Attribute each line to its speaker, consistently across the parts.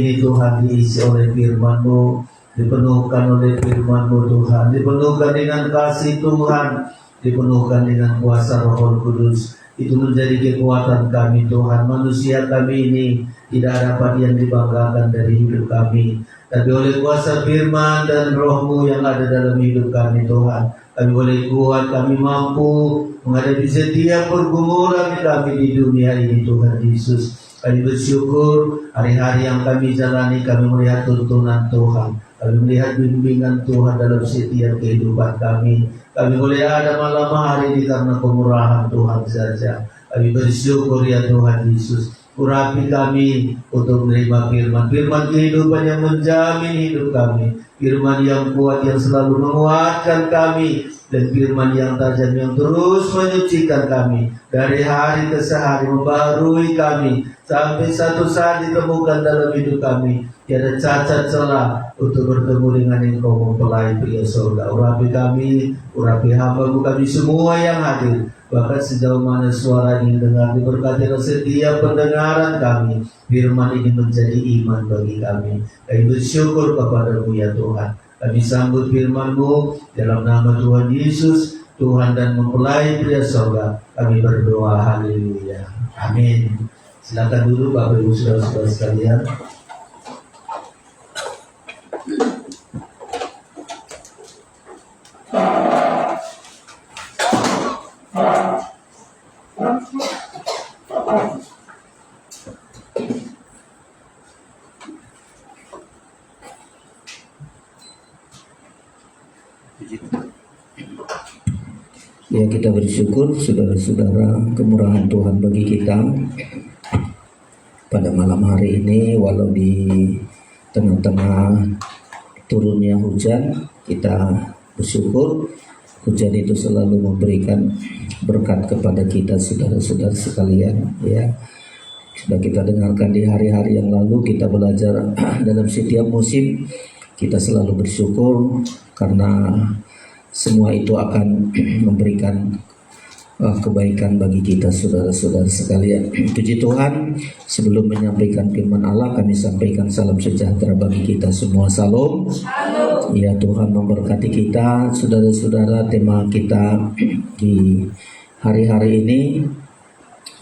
Speaker 1: ini Tuhan diisi oleh firman-Mu, dipenuhkan oleh firman-Mu Tuhan, dipenuhkan dengan kasih Tuhan, dipenuhkan dengan kuasa Roh Kudus. Itu menjadi kekuatan kami Tuhan. Manusia kami ini tidak dapat yang dibanggakan dari hidup kami, tapi oleh kuasa firman dan Roh-Mu yang ada dalam hidup kami Tuhan, kami boleh kuat, kami mampu menghadapi setiap pergumulan kami di dunia ini Tuhan Yesus. Kami bersyukur hari-hari yang kami jalani, kami melihat tuntunan Tuhan, kami melihat bimbingan Tuhan dalam setiap kehidupan kami. Kami boleh ada malam hari ini karena kemurahan Tuhan saja. Kami bersyukur ya Tuhan Yesus. Urapi kami untuk menerima firman kehidupan yang menjamin hidup kami, firman yang kuat yang selalu menguatkan kami, dan firman yang tajam yang terus menyucikan kami dari hari ke hari, membaharui kami sampai satu saat ditemukan dalam hidup kami tiada cacat celah untuk bertemu dengan Engkau mempelai pria surga. Urapi kami, urapi hamba-Mu kami semua yang hadir, bahkan sejauh mana suara ini dengar, diberkati setiap pendengaran kami. Firman ini menjadi iman bagi kami. Kami bersyukur kepada-Mu ya Tuhan. Kami sambut firman-Mu dalam nama Tuhan Yesus, Tuhan dan mempelai pria surga. Kami berdoa, haleluya, amin. Silakan duduk Bapak Ibu Saudara-saudara sekalian.
Speaker 2: Ya, kita bersyukur saudara-saudara kemurahan Tuhan bagi kita pada malam hari ini. Walau di tengah-tengah turunnya hujan, kita bersyukur hujan itu selalu memberikan berkat kepada kita saudara-saudara sekalian. Ya, sudah kita dengarkan di hari-hari yang lalu, kita belajar dalam setiap musim kita selalu bersyukur karena semua itu akan memberikan kebaikan bagi kita saudara-saudara sekalian. Puji Tuhan, sebelum menyampaikan firman Allah, kami sampaikan salam sejahtera bagi kita semua. Salam. Ya, Tuhan memberkati kita saudara-saudara. Tema kita di hari-hari ini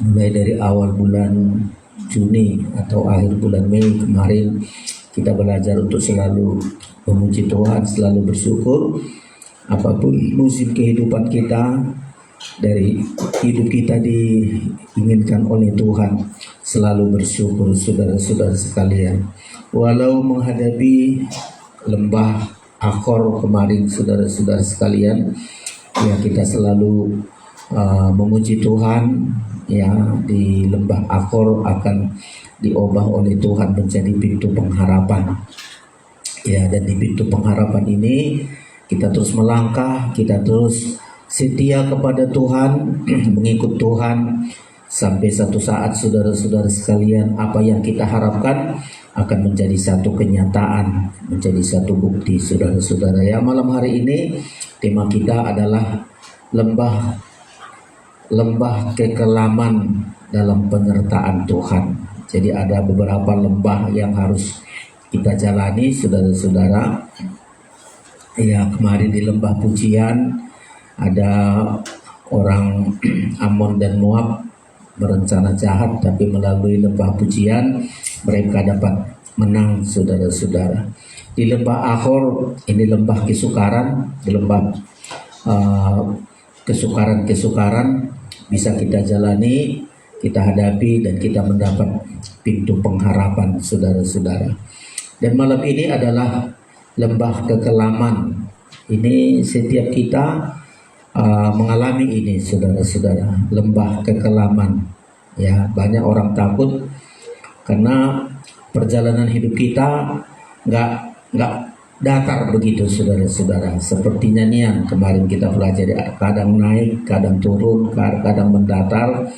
Speaker 2: mulai dari awal bulan Juni atau akhir bulan Mei kemarin, kita belajar untuk selalu memuji Tuhan, selalu bersyukur. Apapun musim kehidupan kita, dari hidup kita diinginkan oleh Tuhan, selalu bersyukur saudara-saudara sekalian. Walau menghadapi lembah Akor kemarin saudara-saudara sekalian, ya kita selalu memuji Tuhan. Ya, di lembah Akor akan diubah oleh Tuhan menjadi pintu pengharapan. Ya, dan di pintu pengharapan ini kita terus melangkah, kita terus setia kepada Tuhan, mengikut Tuhan, sampai satu saat saudara-saudara sekalian, apa yang kita harapkan akan menjadi satu kenyataan, menjadi satu bukti saudara-saudara. Ya, malam hari ini tema kita adalah lembah kekelaman dalam penyertaan Tuhan. Jadi ada beberapa lembah yang harus kita jalani saudara-saudara. Ya, kemarin di lembah pujian ada orang Amon dan Moab berencana jahat, tapi melalui lembah pujian mereka dapat menang saudara-saudara. Di lembah Akor ini lembah kesukaran, lembah kesukaran bisa kita jalani, kita hadapi, dan kita mendapat pintu pengharapan saudara-saudara. Dan malam ini adalah lembah kekelaman. Ini setiap kita mengalami ini saudara-saudara, lembah kekelaman. Ya, banyak orang takut karena perjalanan hidup kita nggak datar begitu saudara-saudara. Seperti nyanyian kemarin kita pelajari, kadang naik, kadang turun, kadang mendatar,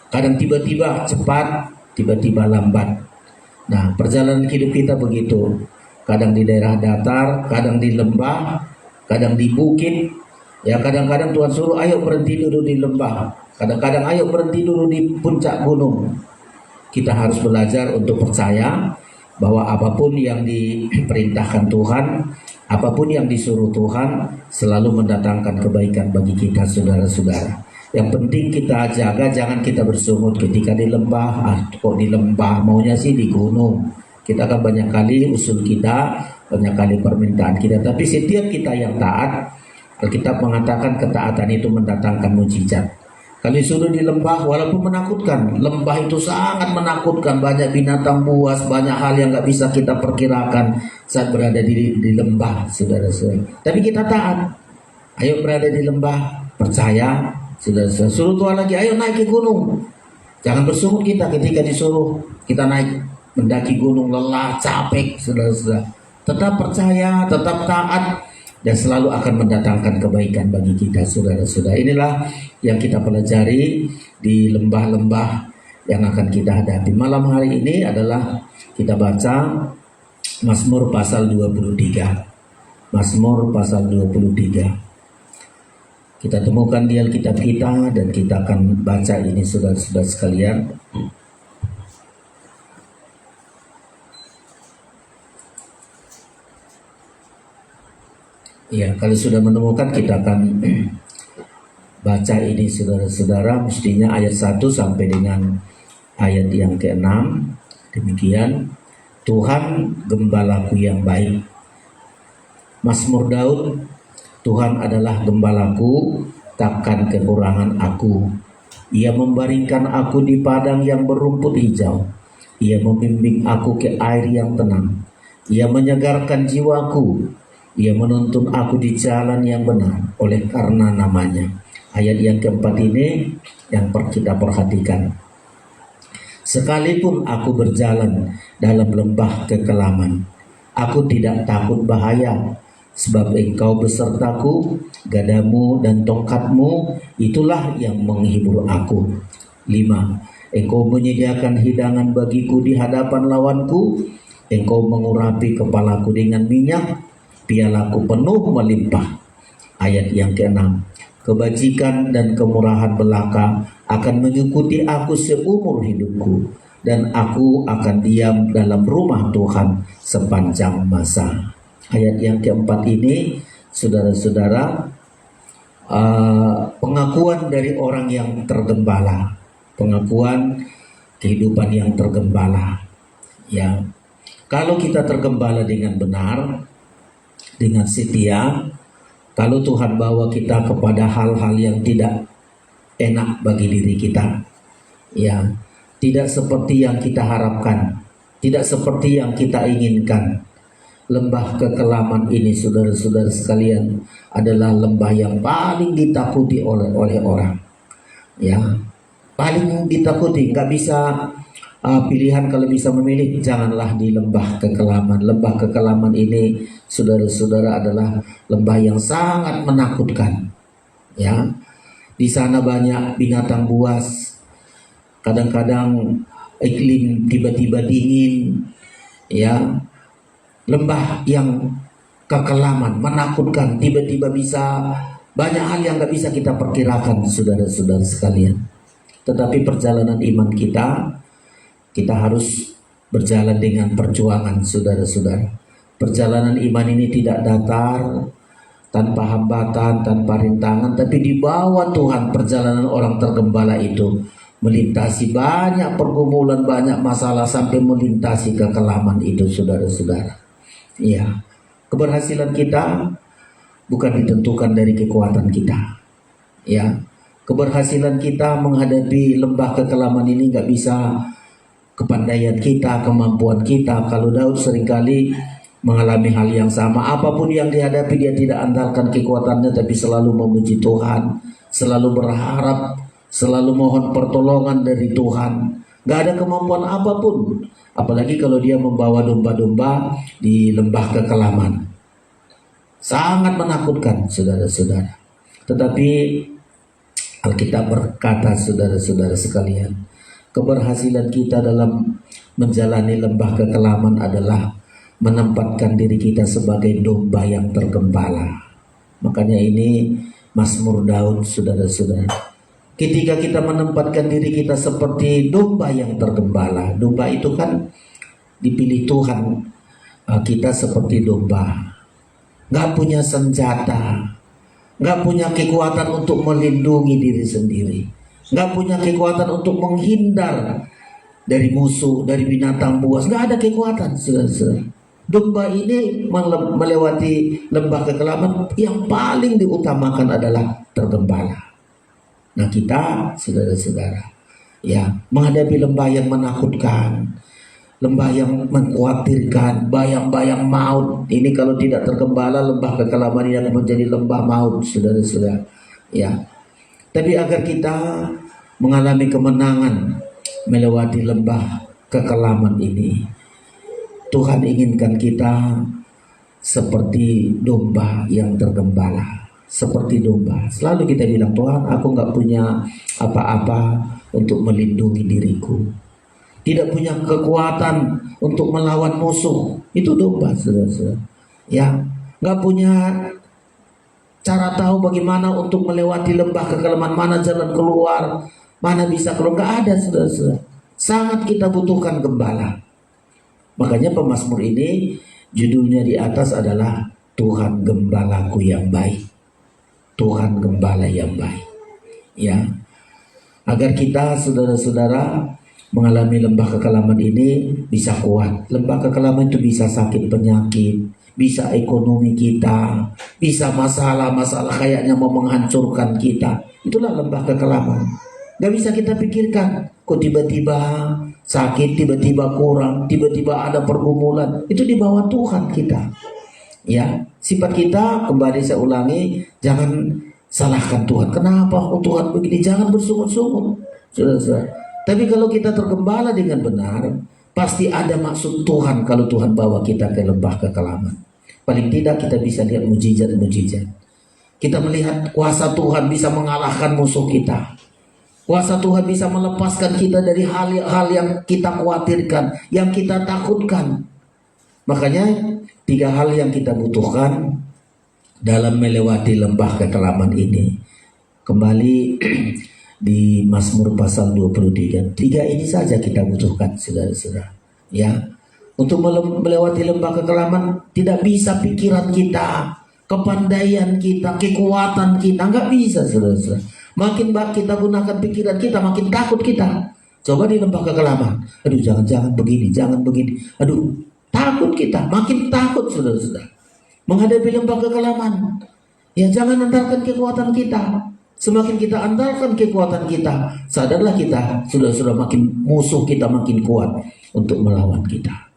Speaker 2: kadang tiba-tiba cepat, tiba-tiba lambat. Nah, perjalanan hidup kita begitu. Kadang di daerah datar, kadang di lembah, kadang di bukit. Ya, kadang-kadang Tuhan suruh ayo berhenti dulu di lembah, kadang-kadang ayo berhenti dulu di puncak gunung. Kita harus belajar untuk percaya bahwa apapun yang diperintahkan Tuhan, apapun yang disuruh Tuhan selalu mendatangkan kebaikan bagi kita, saudara-saudara. Yang penting kita jaga, jangan kita bersungut ketika di lembah. Kok di lembah, maunya sih di gunung. Kita kan banyak kali usul kita, banyak kali permintaan kita, tapi setiap kita yang taat, Alkitab mengatakan ketaatan itu mendatangkan mujizat. Kalau disuruh di lembah, walaupun menakutkan, lembah itu sangat menakutkan, banyak binatang buas, banyak hal yang nggak bisa kita perkirakan saat berada di lembah, saudara-saudara. Tapi kita taat, ayo berada di lembah, percaya, saudara-saudara. Suruh Tuhan lagi, ayo naik ke gunung. Jangan bersungut kita ketika disuruh kita naik mendaki gunung, lelah, capek, saudara-saudara. Tetap percaya, tetap taat, dan selalu akan mendatangkan kebaikan bagi kita, saudara-saudara. Inilah yang kita pelajari di lembah-lembah yang akan kita hadapi. Malam hari ini adalah kita baca Mazmur pasal 23. Mazmur pasal 23. Kita temukan di Alkitab kita dan kita akan baca ini, saudara-saudara sekalian. Ya, kalau sudah menemukan kita akan baca ini, saudara-saudara. Mestinya ayat 1 sampai dengan ayat yang ke-6. Demikian. Tuhan gembalaku yang baik. Mazmur Daud. Tuhan adalah gembalaku, takkan kekurangan aku. Ia membaringkan aku di padang yang berumput hijau. Ia membimbing aku ke air yang tenang. Ia menyegarkan jiwaku. Ia menuntun aku di jalan yang benar oleh karena namanya. Ayat yang keempat ini yang kita perhatikan. Sekalipun aku berjalan dalam lembah kekelaman, aku tidak takut bahaya, sebab Engkau besertaku, gadamu dan tongkatmu, itulah yang menghibur aku. 5. Engkau menyediakan hidangan bagiku di hadapan lawanku, Engkau mengurapi kepalaku dengan minyak, pialaku penuh melimpah. Ayat yang ke-6. Kebajikan dan kemurahan belaka akan mengikuti aku seumur hidupku, dan aku akan diam dalam rumah Tuhan sepanjang masa. Ayat yang keempat ini, saudara-saudara, pengakuan dari orang yang tergembala, pengakuan kehidupan yang tergembala. Ya, kalau kita tergembala dengan benar, dengan setia, kalau Tuhan bawa kita kepada hal-hal yang tidak enak bagi diri kita, ya, tidak seperti yang kita harapkan, tidak seperti yang kita inginkan. Lembah kekelaman ini, saudara-saudara sekalian, adalah lembah yang paling ditakuti oleh orang, ya, paling ditakuti. Nggak bisa pilihan, kalau bisa memilih, janganlah di lembah kekelaman. Lembah kekelaman ini, saudara-saudara, adalah lembah yang sangat menakutkan. Ya, di sana banyak binatang buas. Kadang-kadang iklim tiba-tiba dingin. Ya, lembah yang kekelaman, menakutkan. Tiba-tiba bisa banyak hal yang nggak bisa kita perkirakan, saudara-saudara sekalian. Tetapi perjalanan iman kita harus berjalan dengan perjuangan, saudara-saudara. Perjalanan iman ini tidak datar, tanpa hambatan, tanpa rintangan, tapi di bawah Tuhan. Perjalanan orang tergembala itu melintasi banyak pergumulan, banyak masalah, sampai melintasi kekelaman itu, saudara-saudara. Ya, keberhasilan kita bukan ditentukan dari kekuatan kita. Ya, keberhasilan kita menghadapi lembah kekelaman ini nggak bisa kepandaian kita, kemampuan kita. Kalau Daud seringkali mengalami hal yang sama. Apapun yang dihadapi, dia tidak andalkan kekuatannya, tapi selalu memuji Tuhan, selalu berharap, selalu mohon pertolongan dari Tuhan. Gak ada kemampuan apapun, apalagi kalau dia membawa domba-domba di lembah kekelaman. Sangat menakutkan, saudara-saudara. Tetapi Alkitab berkata, saudara-saudara sekalian, keberhasilan kita dalam menjalani lembah kekelaman adalah menempatkan diri kita sebagai domba yang tergembala. Makanya ini Mazmur Daud, saudara-saudara. Ketika kita menempatkan diri kita seperti domba yang tergembala, domba itu kan dipilih Tuhan, kita seperti domba, nggak punya senjata, nggak punya kekuatan untuk melindungi diri sendiri, nggak punya kekuatan untuk menghindar dari musuh, dari binatang buas, nggak ada kekuatan. Saudara-saudara, domba ini melewati lembah kekelaman, yang paling diutamakan adalah tergembala. Nah kita, saudara-saudara, ya, menghadapi lembah yang menakutkan, lembah yang mengkhawatirkan, bayang-bayang maut. Ini kalau tidak tergembala, lembah kekelaman ini akan menjadi lembah maut, saudara-saudara. Ya, tapi agar kita mengalami kemenangan melewati lembah kekelaman ini, Tuhan inginkan kita seperti domba yang tergembala, seperti domba. Selalu kita bilang, Tuhan, aku nggak punya apa-apa untuk melindungi diriku, tidak punya kekuatan untuk melawan musuh. Itu domba, saudara-saudara. Ya, nggak punya cara tahu bagaimana untuk melewati lembah kekelaman, mana jalan keluar, mana bisa keluar. Nggak ada, saudara-saudara. Sangat kita butuhkan gembala. Makanya pemazmur ini judulnya di atas adalah Tuhan Gembalaku yang baik. Tuhan Gembala yang baik. Ya, agar kita, saudara-saudara, mengalami lembah kekelaman ini bisa kuat. Lembah kekelaman itu bisa sakit penyakit, bisa ekonomi kita, bisa masalah-masalah kayaknya mau menghancurkan kita. Itulah lembah kekelaman. Gak bisa kita pikirkan, kok tiba-tiba sakit, tiba-tiba kurang, tiba-tiba ada pergumulan. Itu di bawah Tuhan kita. Ya, sifat kita, kembali saya ulangi, jangan salahkan Tuhan. Kenapa? Oh Tuhan begini, jangan bersungut-sungut. Saudara-saudara. Tapi kalau kita tergembala dengan benar, pasti ada maksud Tuhan kalau Tuhan bawa kita ke lembah kekelaman. Paling tidak kita bisa lihat mujizat-mujizat. Kita melihat kuasa Tuhan bisa mengalahkan musuh kita. Kuasa Tuhan bisa melepaskan kita dari hal-hal yang kita khawatirkan, yang kita takutkan. Makanya 3 hal yang kita butuhkan dalam melewati lembah kekelaman ini. Kembali di Mazmur pasal 23. 3 ini saja kita butuhkan, saudara-saudara. Ya, untuk melewati lembah kekelaman tidak bisa pikiran kita, kepandaian kita, kekuatan kita, nggak bisa, saudara-saudara. Makin kita gunakan pikiran kita, makin takut kita. Coba di lembah kekelaman, aduh jangan begini, jangan begini. Aduh, takut kita, makin takut, saudara-saudara. Menghadapi lembah kekelaman, ya jangan andalkan kekuatan kita. Semakin kita andalkan kekuatan kita, sadarlah kita, sudah makin musuh kita makin kuat untuk melawan kita.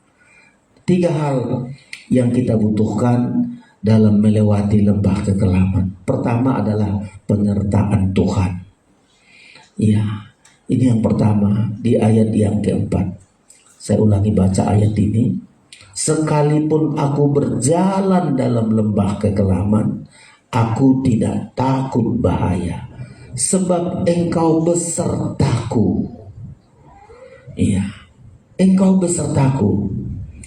Speaker 2: 3 hal yang kita butuhkan dalam melewati lembah kekelaman. Pertama adalah penyertaan Tuhan. Ya, ini yang pertama di ayat yang keempat. Saya ulangi baca ayat ini. Sekalipun aku berjalan dalam lembah kekelaman, aku tidak takut bahaya, sebab Engkau besertaku. Iya, Engkau besertaku.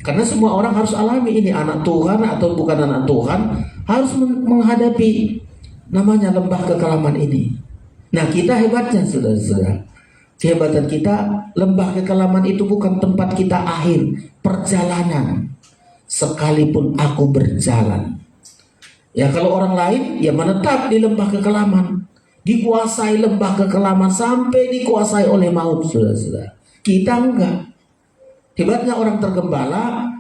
Speaker 2: Karena semua orang harus alami ini, anak Tuhan atau bukan anak Tuhan, harus menghadapi namanya lembah kekelaman ini. Nah, kita hebatnya, saudara-saudara. Kehebatan kita, lembah kekelaman itu bukan tempat kita akhir perjalanan. Sekalipun aku berjalan. Ya, kalau orang lain ya menetap di lembah kekelaman, dikuasai lembah kekelaman sampai dikuasai oleh maut, saudara-saudara. Kita enggak. Hebatnya orang tergembala,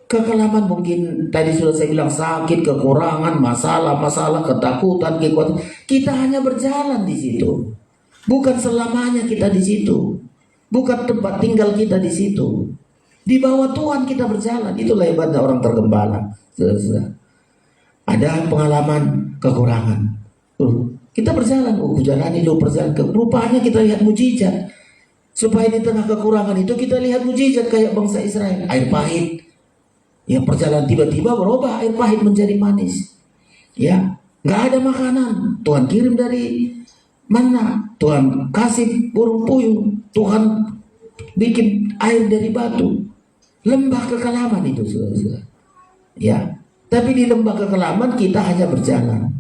Speaker 2: kekelaman mungkin tadi sudah saya bilang sakit, kekurangan, masalah, ketakutan, kekuatan. Kita hanya berjalan di situ. Bukan selamanya kita di situ. Bukan tempat tinggal kita di situ. Di bawah Tuhan kita berjalan. Itulah hebatnya orang tergembala. Ada pengalaman kekurangan. Kita berjalan, jalani lo berjalan. Rupanya kita lihat mujizat. Supaya di tengah kekurangan itu kita lihat mujizat kayak bangsa Israel. Air pahit, yang perjalanan tiba-tiba berubah air pahit menjadi manis. Ya, nggak ada makanan, Tuhan kirim dari mana? Tuhan kasih burung puyuh, Tuhan bikin air dari batu. Lembah kekelaman itu, saudara-saudara. Ya, tapi di lembah kekelaman kita hanya berjalan.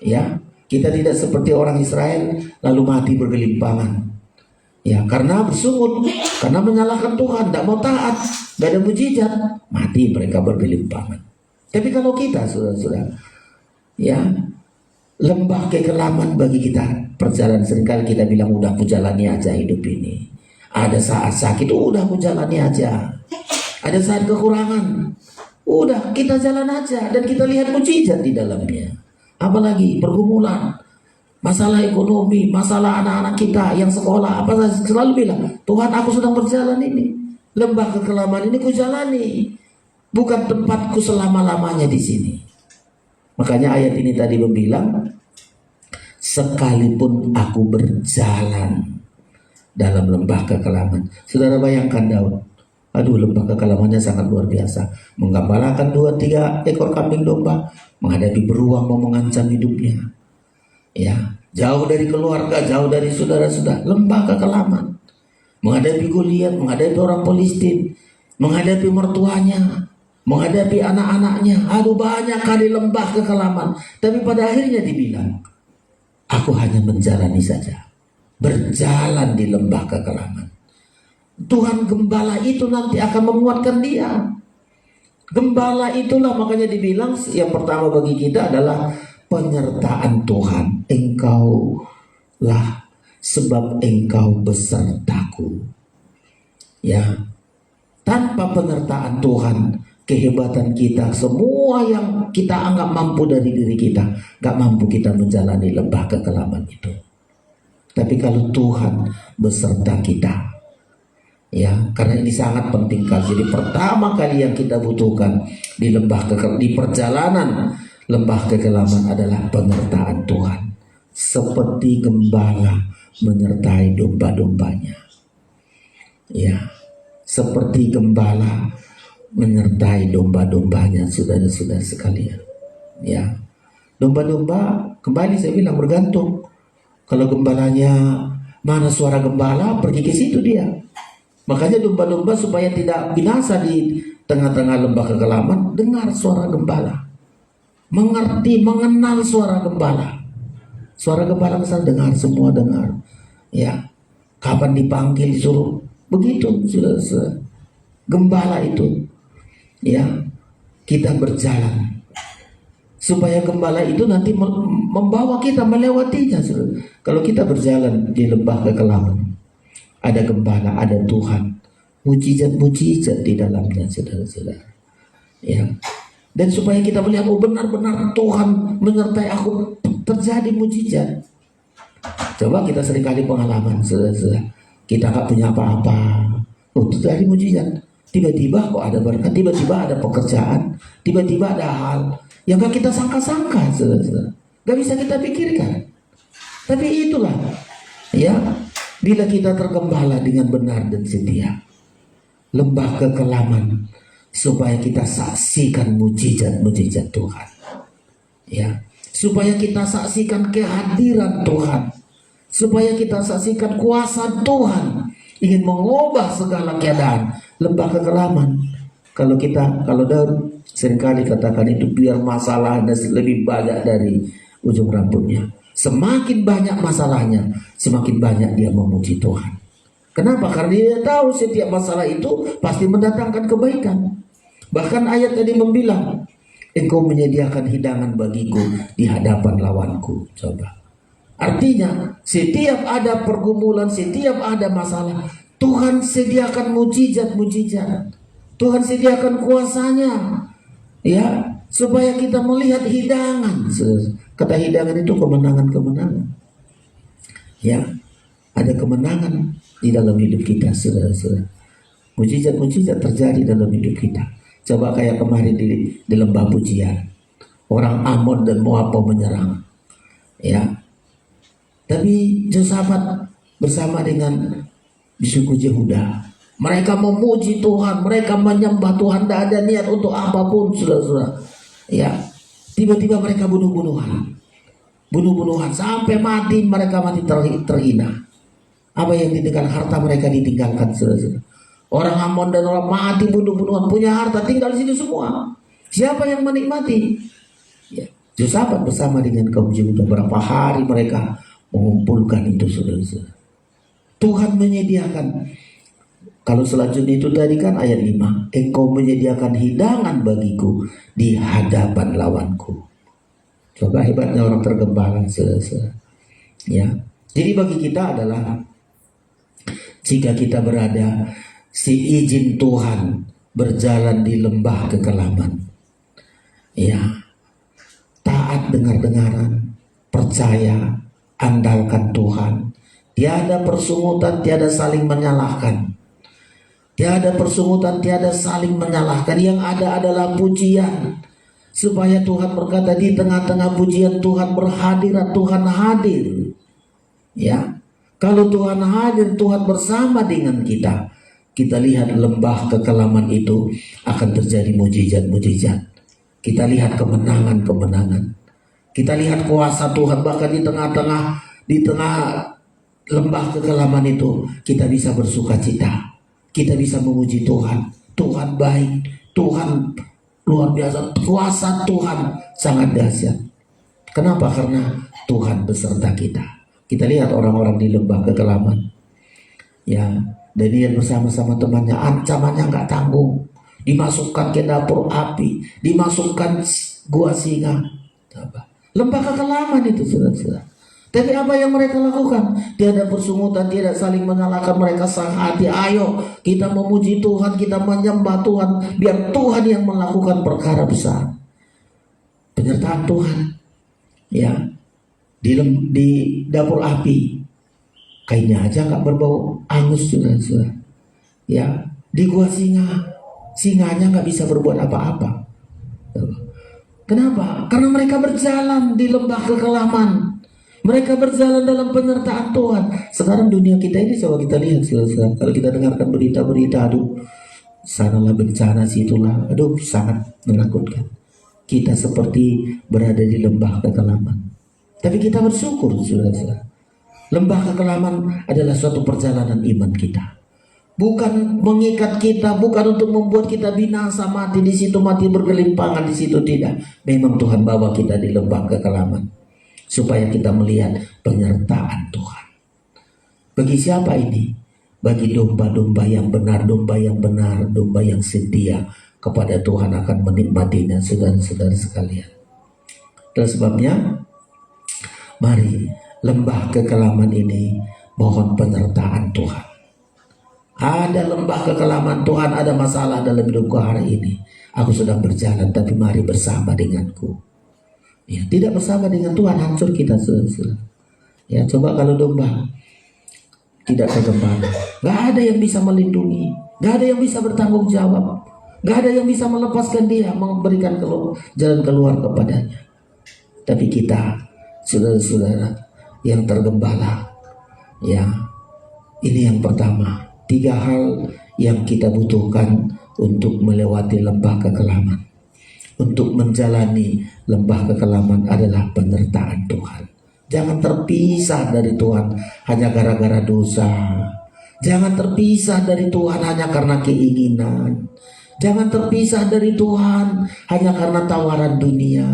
Speaker 2: Ya, kita tidak seperti orang Israel lalu mati bergelimpangan. Ya, karena bersungut, karena menyalahkan Tuhan, tidak mau taat, tidak ada mujizat, mati mereka bergelimpangan. Tapi kalau kita, saudara-saudara, ya, lembah kekelaman bagi kita, perjalanan seringkali kita bilang udah aku jalani aja hidup ini. Ada saat sakit, udah aku jalani aja. Ada saat kekurangan, udah kita jalan aja dan kita lihat mujizat di dalamnya. Apalagi pergumulan, masalah ekonomi, masalah anak-anak kita yang sekolah, apa selalu bilang, Tuhan aku sedang berjalan ini. Lembah kekelaman ini ku jalani. Bukan tempatku selama-lamanya di sini. Makanya ayat ini tadi bilang, sekalipun aku berjalan dalam lembah kekelaman. Saudara bayangkan Daud. Aduh, lembah kekelamannya sangat luar biasa. Menggembalakan 2-3 ekor kambing domba, menghadapi beruang mau mengancam hidupnya. Ya, jauh dari keluarga, jauh dari saudara-saudara, lembah kekelaman. Menghadapi Goliat, menghadapi orang Filistin, menghadapi mertuanya, menghadapi anak-anaknya. Aduh, banyak kali lembah kekelaman. Tapi pada akhirnya dibilang, aku hanya menjalani saja, berjalan di lembah kekelaman. Tuhan gembala itu nanti akan menguatkan dia. Gembala itulah makanya dibilang yang pertama bagi kita adalah penyertaan Tuhan. Engkau lah sebab engkau besertaku. Ya, tanpa penyertaan Tuhan, kehebatan kita, semua yang kita anggap mampu dari diri kita, gak mampu kita menjalani lembah kekelaman itu. Tapi kalau Tuhan beserta kita, ya, karena ini sangat penting kali. Jadi pertama kali yang kita butuhkan di di perjalanan lembah kekelaman adalah penyertaan Tuhan. Seperti gembala menyertai domba-dombanya. Ya, seperti gembala menyertai domba-dombanya, saudara-saudara sekalian. Ya, domba-domba kembali saya bilang bergantung. Kalau gembalanya mana suara gembala, pergi ke situ dia. Makanya domba-domba supaya tidak binasa di tengah-tengah lembah kekelaman, dengar suara gembala. Mengerti, mengenal suara gembala. Suara gembala misal dengar, semua dengar. Ya, kapan dipanggil disuruh, begitu sudah gembala itu. Ya, kita berjalan supaya gembala itu nanti membawa kita melewatinya. Kalau kita berjalan di lembah kekelaman, ada gembala, ada Tuhan, mujizat-mujizat di dalamnya, saudara-saudara. Ya, dan supaya kita melihat, oh benar-benar Tuhan menyertai aku, terjadi mujizat. Coba kita seringkali pengalaman, saudara-saudara, kita nggak punya apa-apa, oh terjadi mujizat. Tiba-tiba kok ada berkat, tiba-tiba ada pekerjaan, tiba-tiba ada hal yang gak kita sangka-sangka, saudara-saudara. Gak bisa kita pikirkan. Tapi itulah, ya, bila kita tergembala dengan benar dan setia, lembah kekelaman, supaya kita saksikan mujizat-mujizat Tuhan. Ya, supaya kita saksikan kehadiran Tuhan, supaya kita saksikan kuasa Tuhan ingin mengubah segala keadaan. Lembah kekelaman, kalau Daud seringkali katakan itu, biar masalahnya lebih banyak dari ujung rambutnya. Semakin banyak masalahnya, semakin banyak dia memuji Tuhan. Kenapa? Karena dia tahu setiap masalah itu pasti mendatangkan kebaikan. Bahkan ayat tadi membilang, engkau menyediakan hidangan bagiku di hadapan lawanku. Coba. Artinya, setiap ada pergumulan, setiap ada masalah, Tuhan sediakan mujizat-mujizat. Tuhan sediakan kuasanya. Ya, supaya kita melihat hidangan. Kata hidangan itu kemenangan-kemenangan. Ya, ada kemenangan di dalam hidup kita, saudara-saudara. Mujizat-mujizat terjadi dalam hidup kita. Coba kayak kemarin di lembah pujian, orang Amon dan Moab menyerang. Ya, tapi Yosafat bersama dengan di suku Yehuda, mereka memuji Tuhan, mereka menyembah Tuhan, tidak ada niat untuk apapun, saudara-saudara. Ya, tiba-tiba mereka bunuh-bunuhan sampai mati, mereka mati terhina. Apa yang ditinggalkan? Harta mereka ditinggalkan, saudara-saudara. Orang Amon dan orang mati bunuh-bunuhan, punya harta tinggal di sini semua. Siapa yang menikmati? Ya, Yosafat bersama dengan kaum Yehuda, berapa hari mereka mengumpulkan itu, saudara-saudara. Tuhan menyediakan. Kalau selanjutnya itu tadi kan ayat 5, engkau menyediakan hidangan bagiku di hadapan lawanku. Coba hebatnya orang tergembala, saudara-saudara. Ya. Jadi bagi kita adalah jika kita berada si izin Tuhan berjalan di lembah kekelaman. Ya. Taat dengar-dengaran, percaya, andalkan Tuhan. Tiada persungutan, tiada saling menyalahkan. Tiada persungutan, tiada saling menyalahkan. Yang ada adalah pujian. Supaya Tuhan berkata di tengah-tengah pujian Tuhan berhadirat, Tuhan hadir. Ya, kalau Tuhan hadir, Tuhan bersama dengan kita. Kita lihat lembah kekelaman itu akan terjadi mujizat-mujizat. Kita lihat kemenangan-kemenangan. Kita lihat kuasa Tuhan bahkan di tengah lembah kekelaman itu kita bisa bersuka cita. Kita bisa memuji Tuhan. Tuhan baik, Tuhan luar biasa, kuasa Tuhan sangat dahsyat. Kenapa? Karena Tuhan beserta kita. Kita lihat orang-orang di lembah kekelaman. Ya, Daniel bersama-sama temannya, ancamannya nggak tanggung. Dimasukkan ke dapur api, dimasukkan gua singa. Lembah kekelaman itu, saudara-saudara. Tapi apa yang mereka lakukan? Tiada persungutan, tidak saling menyalahkan. Mereka sang hati, ayo kita memuji Tuhan, kita menyembah Tuhan. Biar Tuhan yang melakukan perkara besar. Penyertaan Tuhan. Ya, di dapur api, kainnya aja nggak berbau angus, saudara-saudara. Ya, di gua singanya nggak bisa berbuat apa-apa. Kenapa? Karena mereka berjalan di lembah kekelaman. Mereka berjalan dalam penyertaan Tuhan. Sekarang dunia kita ini coba kita lihat, saudara-saudara. Kalau kita dengarkan berita-berita, aduh, sanalah bencana, situlah, aduh, sangat menakutkan. Kita seperti berada di lembah kekelaman. Tapi kita bersyukur, saudara-saudara. Lembah kekelaman adalah suatu perjalanan iman kita. Bukan mengikat kita, bukan untuk membuat kita binasa, mati di situ, mati bergelimpangan di situ, tidak. Memang Tuhan bawa kita di lembah kekelaman supaya kita melihat penyertaan Tuhan. Bagi siapa ini? Bagi domba-domba yang benar, domba yang setia kepada Tuhan akan menikmatinya, saudara-saudara sekalian. Dan sebabnya, mari lembah kekelaman ini mohon penyertaan Tuhan. Ada lembah kekelaman Tuhan, ada masalah dalam hidupku hari ini. Aku sedang berjalan, tapi mari bersama denganku. Ya, tidak bersama dengan Tuhan hancur kita, saudara. Ya, coba kalau domba tidak tergembala, nggak ada yang bisa melindungi, nggak ada yang bisa bertanggung jawab, nggak ada yang bisa melepaskan dia, memberikan jalan keluar kepadanya. Tapi kita, saudara-saudara yang tergembala, ya, ini yang pertama. 3 hal yang kita butuhkan untuk melewati lembah kekelaman. Untuk menjalani lembah kekelaman adalah penyertaan Tuhan. Jangan terpisah dari Tuhan hanya gara-gara dosa. Jangan terpisah dari Tuhan hanya karena keinginan. Jangan terpisah dari Tuhan hanya karena tawaran dunia.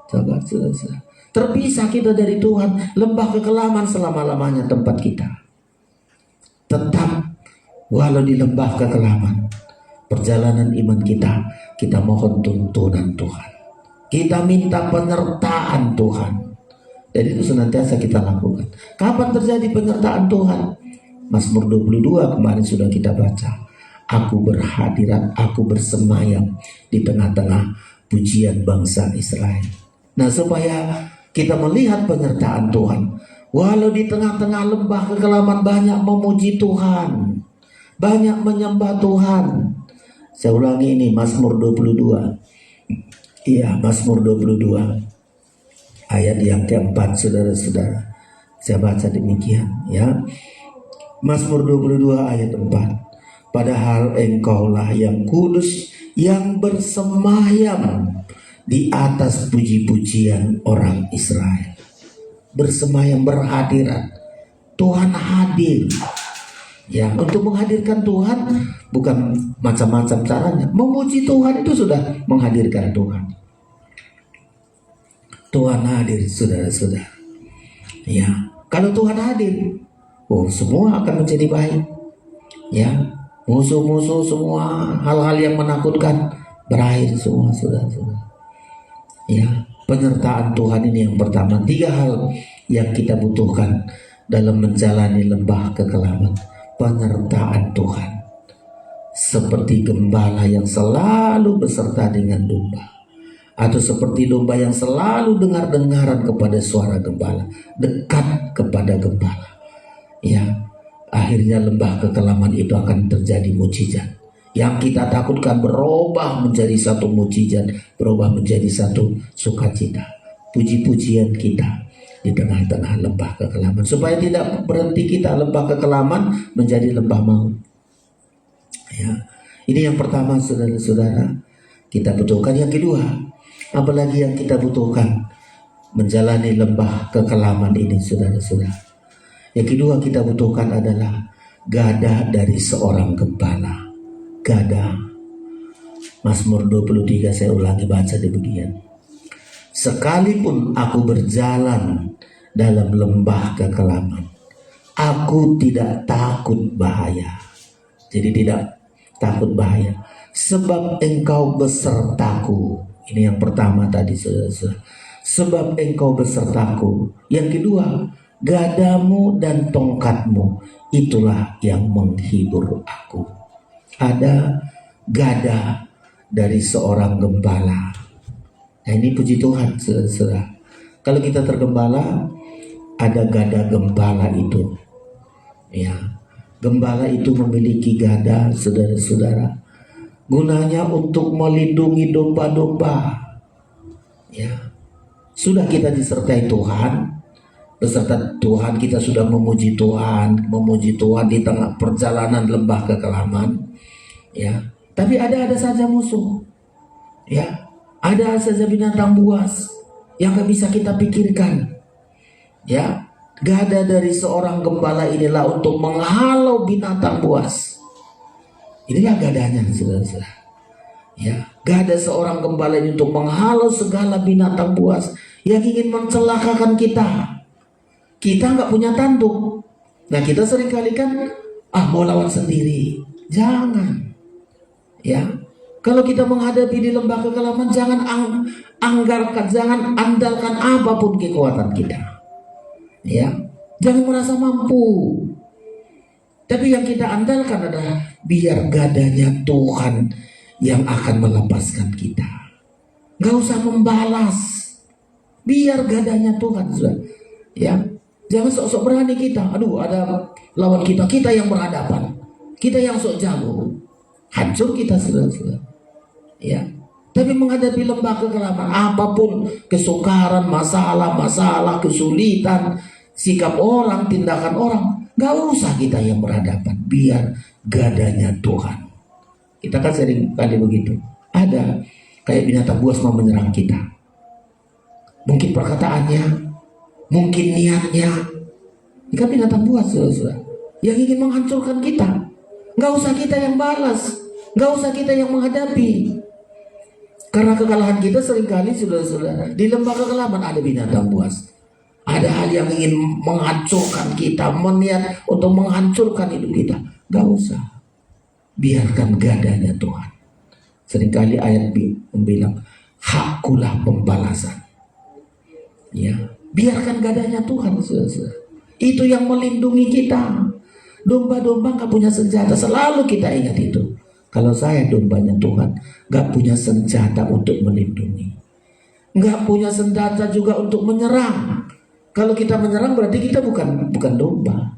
Speaker 2: Coba, saudara. Terpisah kita dari Tuhan, lembah kekelaman selama-lamanya tempat kita. Tetap walau di lembah kekelaman, perjalanan iman kita mohon tuntunan Tuhan. Kita minta penyertaan Tuhan. Dan itu senantiasa kita lakukan. Kapan terjadi penyertaan Tuhan? Mazmur 22 kemarin sudah kita baca. Aku berhadirat, aku bersemayam di tengah-tengah pujian bangsa Israel. Nah, supaya kita melihat penyertaan Tuhan, walau di tengah-tengah lembah kekelaman, banyak memuji Tuhan, banyak menyembah Tuhan. Saya ulangi ini, Mazmur 22. Iya, Mazmur 22 ayat yang keempat, saudara-saudara. Saya baca demikian, ya. Mazmur 22 ayat 4. Padahal engkaulah yang kudus, yang bersemayam di atas puji-pujian orang Israel. Bersemayam, berhadirat. Tuhan hadir. Ya, untuk menghadirkan Tuhan bukan macam-macam caranya. Memuji Tuhan itu sudah menghadirkan Tuhan. Tuhan hadir, saudara-saudara. Ya, kalau Tuhan hadir, oh semua akan menjadi baik. Ya, musuh-musuh semua, hal-hal yang menakutkan berakhir semua, saudara-saudara. Ya, penyertaan Tuhan ini yang pertama. 3 hal yang kita butuhkan dalam menjalani lembah kekelaman. Penyertaan Tuhan, seperti gembala yang selalu beserta dengan domba, atau seperti domba yang selalu dengar-dengaran kepada suara gembala, dekat kepada gembala. Ya, akhirnya lembah kekelaman itu akan terjadi mukjizat. Yang kita takutkan berubah menjadi satu mukjizat, berubah menjadi satu sukacita. Puji-pujian kita di tengah-tengah lembah kekelaman, supaya tidak berhenti kita lembah kekelaman menjadi lembah maut. Ya, ini yang pertama, saudara-saudara, kita butuhkan. Yang kedua, apalagi yang kita butuhkan menjalani lembah kekelaman ini, saudara-saudara. Yang kedua kita butuhkan adalah gada dari seorang gembala. Gada. Mazmur 23 saya ulangi baca demikian. Sekalipun aku berjalan dalam lembah kekelaman, aku tidak takut bahaya. Jadi tidak takut bahaya, sebab engkau besertaku. Ini yang pertama tadi, saudara-saudara. Sebab engkau besertaku. Yang kedua, gadamu dan tongkatmu itulah yang menghibur aku. Ada gada dari seorang gembala. Nah, ini puji Tuhan, saudara. Kalau kita tergembala, ada gada gembala itu. Ya, gembala itu memiliki gada, saudara-saudara, gunanya untuk melindungi domba-domba. Ya, sudah kita disertai Tuhan. Beserta Tuhan kita sudah memuji Tuhan di tengah perjalanan lembah kekelaman. Ya, tapi ada saja musuh. Ya, ada saja binatang buas yang gak bisa kita pikirkan. Ya, gada dari seorang gembala inilah untuk menghalau binatang buas. Inilah gadanya, saudara-saudara. Ya, gada seorang gembala ini untuk menghalau segala binatang buas yang ingin mencelakakan kita. Kita nggak punya tanduk. Nah, kita seringkali kan mau lawan sendiri. Jangan. Ya, kalau kita menghadapi di lembah kekelaman, jangan anggarkan, jangan andalkan apapun kekuatan kita. Ya, jangan merasa mampu. Tapi yang kita andalkan adalah biar gadanya Tuhan yang akan melepaskan kita. Gak usah membalas, biar gadanya Tuhan. Ya, jangan sok-sok berani kita. Aduh, ada lawan kita yang berhadapan, kita yang sok jago, hancur kita, saudara-saudara. Ya, tapi menghadapi lembah kekelaman, apapun kesukaran, masalah, kesulitan, sikap orang, tindakan orang, gak usah kita yang berhadapan, biar gadanya Tuhan. Kita kan sering kali begitu. Ada kayak binatang buas mau menyerang kita. Mungkin perkataannya, mungkin niatnya. Ini kan binatang buas, saudara, yang ingin menghancurkan kita. Gak usah kita yang balas, gak usah kita yang menghadapi. Karena kekalahan kita seringkali, saudara-saudara, di lembah kekelaman ada binatang buas. Ada hal yang ingin menghancurkan kita, meniat untuk menghancurkan hidup kita. Gak usah, biarkan gadanya Tuhan. Seringkali ayat bilang, hakulah pembalasan. Ya, biarkan gadanya Tuhan, saudara-saudara. Itu yang melindungi kita. Domba-domba gak punya senjata, selalu kita ingat itu. Kalau saya dombanya Tuhan, gak punya senjata untuk melindungi, gak punya senjata juga untuk menyerang. Kalau kita menyerang berarti kita bukan domba.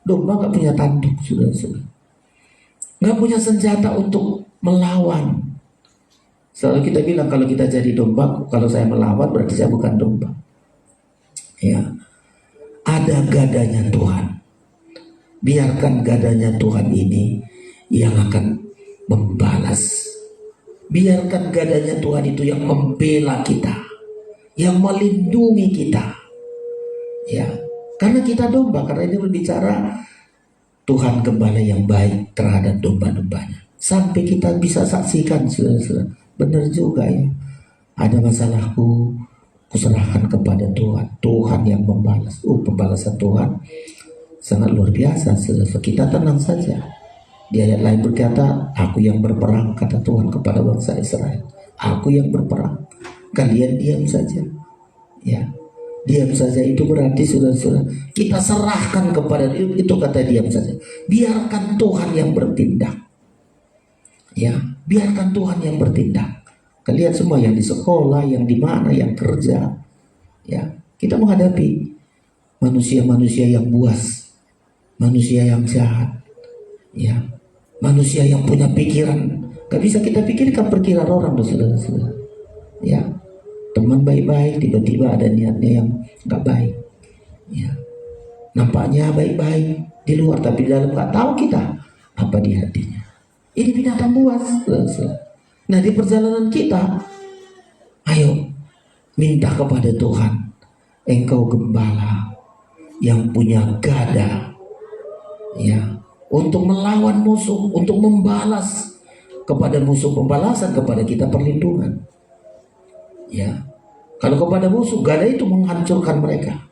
Speaker 2: Domba gak punya tanduk, saudara-saudara. Gak punya senjata untuk melawan. Selalu kita bilang kalau kita jadi domba, kalau saya melawan berarti saya bukan domba. Ya, ada gadanya Tuhan. Biarkan gadanya Tuhan ini yang akan membalas. Biarkan gadanya Tuhan itu yang membela kita, yang melindungi kita. Ya, karena kita domba, karena ini berbicara Tuhan gembala yang baik terhadap domba-dombanya. Sampai kita bisa saksikan, saudara-saudara, benar juga ya. Ada masalahku, kuserahkan kepada Tuhan. Tuhan yang membalas. Pembalasan Tuhan Sangat luar biasa, saudara. Kita tenang saja. Di ayat lain berkata, aku yang berperang, kata Tuhan kepada bangsa Israel. Aku yang berperang, kalian diam saja. Ya, diam saja itu berarti saudara-saudara, kita serahkan kepada itu, kata diam saja. Biarkan Tuhan yang bertindak. Ya, biarkan Tuhan yang bertindak. Kalian semua yang di sekolah, yang di mana, yang kerja, ya, kita menghadapi manusia-manusia yang buas, manusia yang jahat, ya, manusia yang punya pikiran. Gak bisa kita pikirkan pikiran orang, saudara-saudara. Ya, teman baik-baik, tiba-tiba ada niatnya yang gak baik. Ya, nampaknya baik-baik di luar, tapi di dalam gak tahu kita apa di hatinya. Ini binatang buas, saudara-saudara. Nah, di perjalanan kita, ayo minta kepada Tuhan, Engkau gembala yang punya gada, ya, untuk melawan musuh, untuk membalas kepada musuh, pembalasan kepada kita perlindungan. Ya, kalau kepada musuh, gada itu menghancurkan mereka.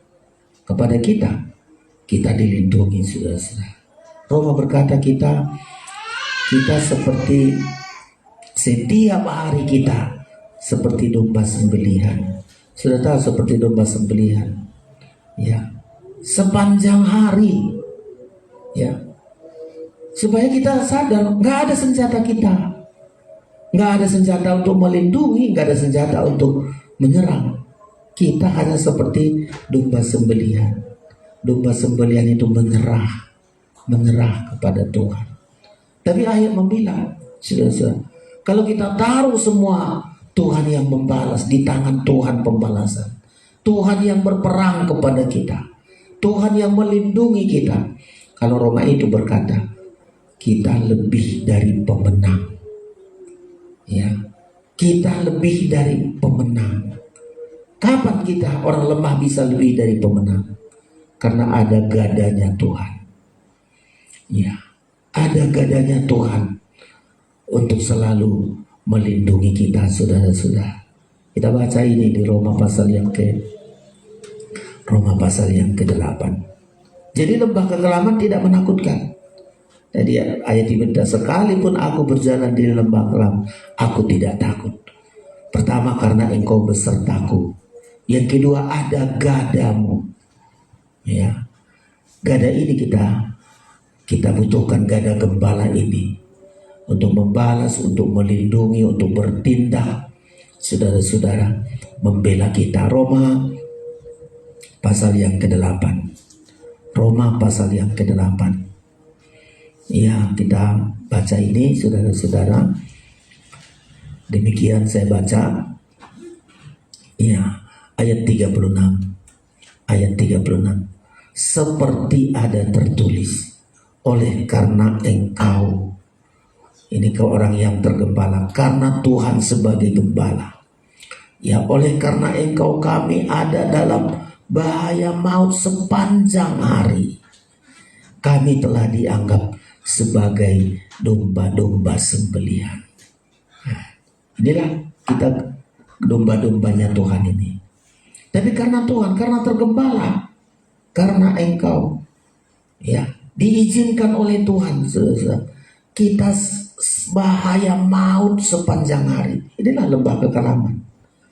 Speaker 2: Kepada kita dilindungi, saudara-saudara. Roma berkata kita seperti setiap hari kita seperti domba sembelihan. Sudah tahu seperti domba sembelihan, ya, sepanjang hari, ya, supaya kita sadar nggak ada senjata kita, nggak ada senjata untuk melindungi, nggak ada senjata untuk menyerang. Kita hanya seperti domba sembelihan. Domba sembelihan itu menyerah kepada Tuhan. Tapi ayat membilang, saudara-saudara, kalau kita taruh semua, Tuhan yang membalas, di tangan Tuhan pembalasan, Tuhan yang berperang kepada kita, Tuhan yang melindungi kita. Kalau Roma itu berkata, kita lebih dari pemenang. Ya, kita lebih dari pemenang. Kapan kita orang lemah bisa lebih dari pemenang? Karena ada gadanya Tuhan. Ya, ada gadanya Tuhan untuk selalu melindungi kita, saudara-saudara. Kita baca ini di Roma pasal yang ke-8. Jadi lembah kekelaman tidak menakutkan. Jadi ayat ini, sekalipun aku berjalan di lembah kelam, aku tidak takut. Pertama, karena Engkau besertaku. Yang kedua, ada gadamu. Ya, gada ini kita butuhkan, gada gembala ini untuk membalas, untuk melindungi, untuk bertindak, saudara-saudara, membela kita. Roma pasal yang ke-8. Roma pasal yang ke-8. Ya, kita baca ini, saudara-saudara. Demikian saya baca. Ya, ayat 36. Ayat 36. Seperti ada tertulis, oleh karena Engkau, ini ke orang yang tergembala, karena Tuhan sebagai gembala. Ya, oleh karena Engkau kami ada dalam bahaya maut sepanjang hari. Kami telah dianggap sebagai domba-domba sembelihan. Nah, inilah kita domba-dombanya Tuhan ini. Tapi karena Tuhan, karena tergembala, karena Engkau, ya, diizinkan oleh Tuhan, kita bahaya maut sepanjang hari. Inilah lembah kekelaman.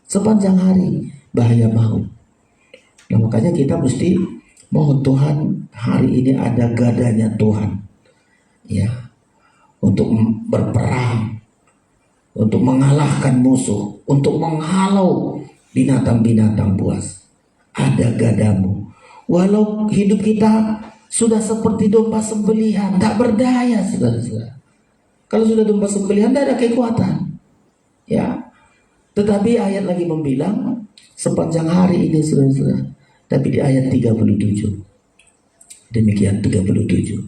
Speaker 2: Sepanjang hari bahaya maut. Nah, makanya kita mesti mohon Tuhan, hari ini ada gadanya Tuhan, ya, untuk berperang, untuk mengalahkan musuh, untuk menghalau binatang-binatang buas. Ada gadamu. Walau hidup kita sudah seperti domba sembelihan, tak berdaya, saudara-saudara. Kalau sudah domba sembelihan, tidak ada kekuatan, ya. Tetapi ayat lagi membilang sepanjang hari ini, saudara-saudara. Tapi di ayat 37, demikian 37.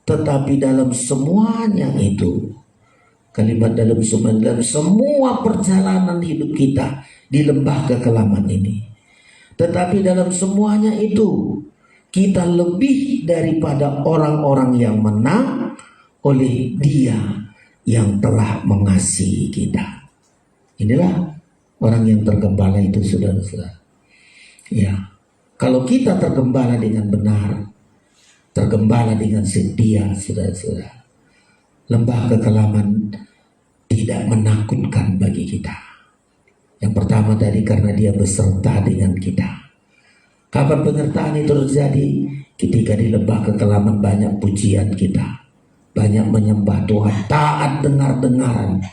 Speaker 2: Tetapi dalam semuanya itu, kalimat dalam semua perjalanan hidup kita di lembah kekelaman ini, tetapi dalam semuanya itu kita lebih daripada orang-orang yang menang oleh Dia yang telah mengasihi kita. Inilah orang yang tergembala itu, saudara-saudara. Ya, kalau kita tergembala dengan benar, tergembala dengan setia, saudara-saudara. Lembah kekelaman tidak menakutkan bagi kita. Yang pertama tadi karena dia beserta dengan kita. Kapan penyertaan itu terjadi? Ketika di lembah kekelaman banyak pujian kita, banyak menyembah Tuhan, taat dengar-dengaran,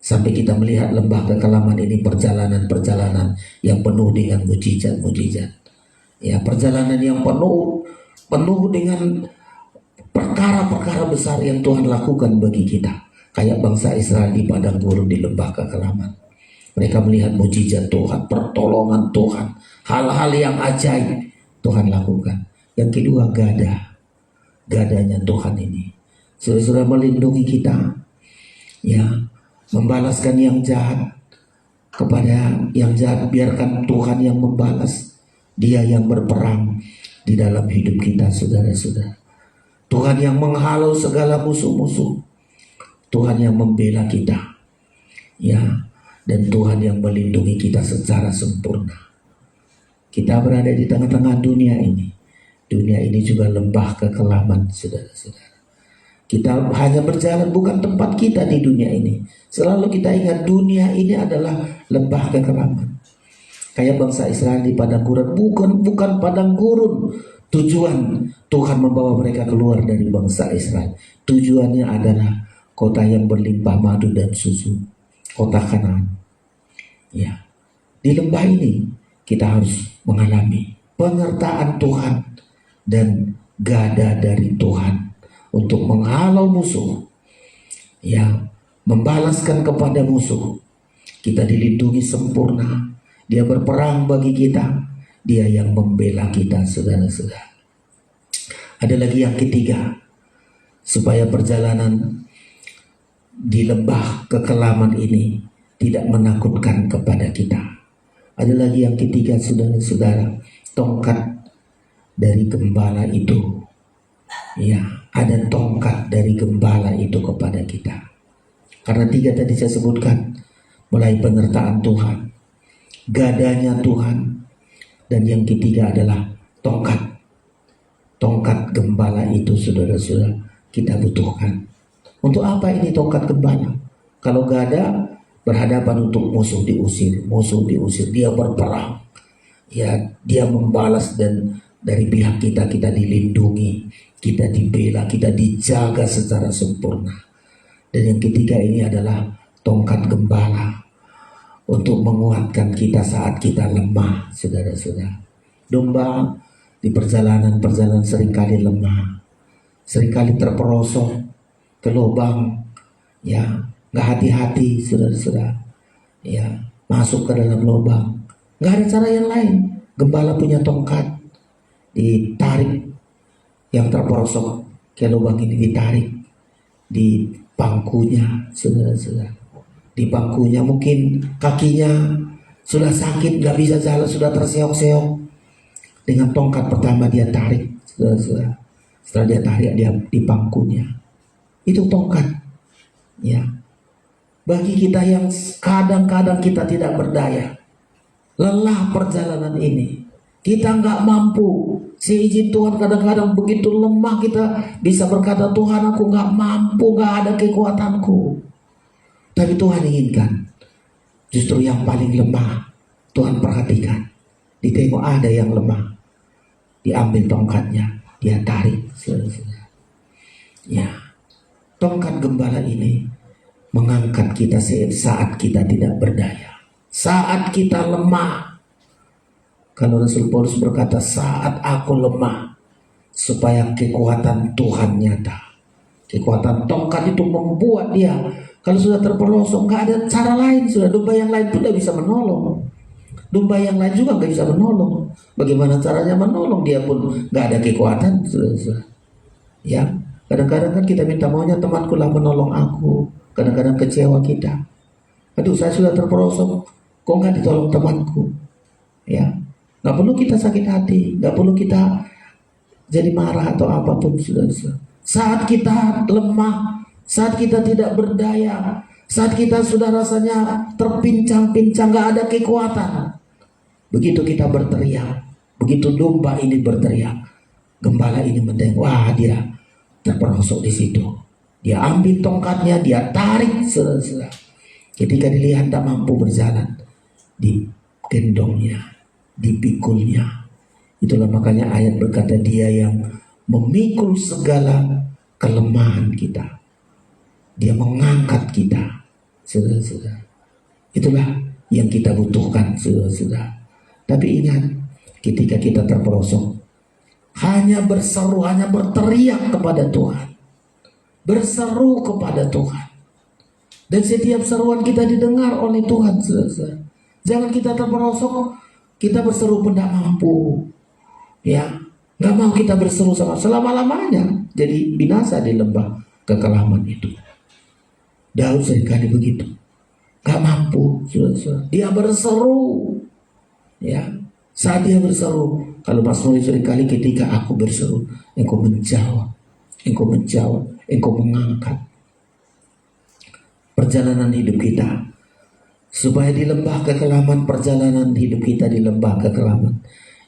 Speaker 2: sampai kita melihat lembah kekelaman ini perjalanan-perjalanan yang penuh dengan mujizat-mujizat. Ya, perjalanan yang penuh dengan perkara-perkara besar yang Tuhan lakukan bagi kita. Kayak bangsa Israel di padang gurun di lembah kekelaman. Mereka melihat mujizat Tuhan, pertolongan Tuhan, hal-hal yang ajaib Tuhan lakukan. Yang kedua, gadanya Tuhan ini sudah melindungi kita, ya, membalaskan yang jahat kepada yang jahat. Biarkan Tuhan yang membalas, Dia yang berperang di dalam hidup kita, saudara-saudara. Tuhan yang menghalau segala musuh-musuh, Tuhan yang membela kita, ya, dan Tuhan yang melindungi kita secara sempurna. Kita berada di tengah-tengah dunia ini. Dunia ini juga lembah kekelaman, saudara-saudara. Kita hanya berjalan, bukan tempat kita di dunia ini. Selalu kita ingat dunia ini adalah lembah kekelaman. Kayak bangsa Israel di padang gurun, bukan padang gurun. Tujuan Tuhan membawa mereka keluar dari bangsa Israel. Tujuannya adalah kota yang berlimpah madu dan susu, kota Kanaan. Ya, di lembah ini kita harus mengalami penyertaan Tuhan dan gada dari Tuhan untuk menghalau musuh, ya, membalaskan kepada musuh. Kita dilindungi sempurna. Dia berperang bagi kita, Dia yang membela kita, saudara-saudara. Ada lagi yang ketiga, supaya perjalanan di lembah kekelaman ini tidak menakutkan kepada kita. Ada lagi yang ketiga, saudara-saudara, tongkat dari gembala itu. Ya, ada tongkat dari gembala itu kepada kita. Karena tiga tadi saya sebutkan, mulai penyertaan Tuhan, gadanya Tuhan, dan yang ketiga adalah tongkat. Tongkat gembala itu, saudara-saudara, kita butuhkan. Untuk apa ini tongkat gembala? Kalau gak ada, berhadapan untuk musuh diusir, dia berperang. Ya, dia membalas, dan dari pihak kita dilindungi, kita dibela, kita dijaga secara sempurna. Dan yang ketiga ini adalah tongkat gembala untuk menguatkan kita saat kita lemah, saudara-saudara. Domba di perjalanan seringkali lemah, seringkali terperosok ke lubang, ya, nggak hati-hati, saudara-saudara, ya, masuk ke dalam lubang. Nggak ada cara yang lain. Gembala punya tongkat, ditarik yang terperosok ke lubang ini, ditarik di bangkunya, saudara-saudara. Di bangkunya mungkin kakinya sudah sakit, nggak bisa jalan, sudah terseok-seok. Dengan tongkat pertama dia tarik, saudara-saudara. Setelah dia tarik, dia di bangkunya. Itu tongkat, ya. Bagi kita yang kadang-kadang kita tidak berdaya, lelah perjalanan ini, kita nggak mampu. Seizin Tuhan, kadang-kadang begitu lemah kita bisa berkata, Tuhan, aku nggak mampu, nggak ada kekuatanku. Tapi Tuhan inginkan justru yang paling lemah Tuhan perhatikan. Ditengok ada yang lemah, diambil tongkatnya, dia tarik, saudara-saudara. Ya, tongkat gembala ini mengangkat kita saat kita tidak berdaya, saat kita lemah. Kalau Rasul Paulus berkata, saat aku lemah, supaya kekuatan Tuhan nyata. Kekuatan tongkat itu membuat dia, kalau sudah terperosok, nggak ada cara lain, sudah domba yang lain pun tidak bisa menolong. Domba yang lain juga nggak bisa menolong. Bagaimana caranya menolong? Dia pun nggak ada kekuatan, sudah. Ya, kadang-kadang kan kita minta maunya temanku lah menolong aku. Kadang-kadang kecewa kita. Aduh, saya sudah terperosok, kok nggak ditolong temanku? Ya, nggak perlu kita sakit hati, nggak perlu kita jadi marah atau apapun, sudah. Saat kita lemah, saat kita tidak berdaya, saat kita sudah rasanya terpincang-pincang, gak ada kekuatan, begitu kita berteriak, begitu domba ini berteriak, Gembala ini mendengar, wah dia terperosok di situ. Dia ambil tongkatnya, dia tarik, saudara-saudara. Ketika dilihat tak mampu berjalan, digendongnya, dipikulnya. Itulah makanya ayat berkata dia yang memikul segala kelemahan kita. Dia mengangkat kita, saudara-saudara. Itulah yang kita butuhkan, saudara-saudara. Tapi ingat, ketika kita terperosok, hanya berseru, hanya berteriak kepada Tuhan. Berseru kepada Tuhan. Dan setiap seruan kita didengar oleh Tuhan, saudara-saudara. Jangan kita terperosok, kita berseru pun tidak mampu. Ya, nggak mau kita berseru sama selama-lamanya. Jadi binasa di lembah kekelaman itu. Daud seringkali begitu. Nggak mampu, saudara-saudara. Dia berseru. Ya, saat dia berseru, kalau Mazmur seringkali ketika aku berseru, engkau menjawab, engkau menjawab, engkau mengangkat perjalanan hidup kita. Supaya di lembah kekelaman, perjalanan hidup kita di lembah kekelaman,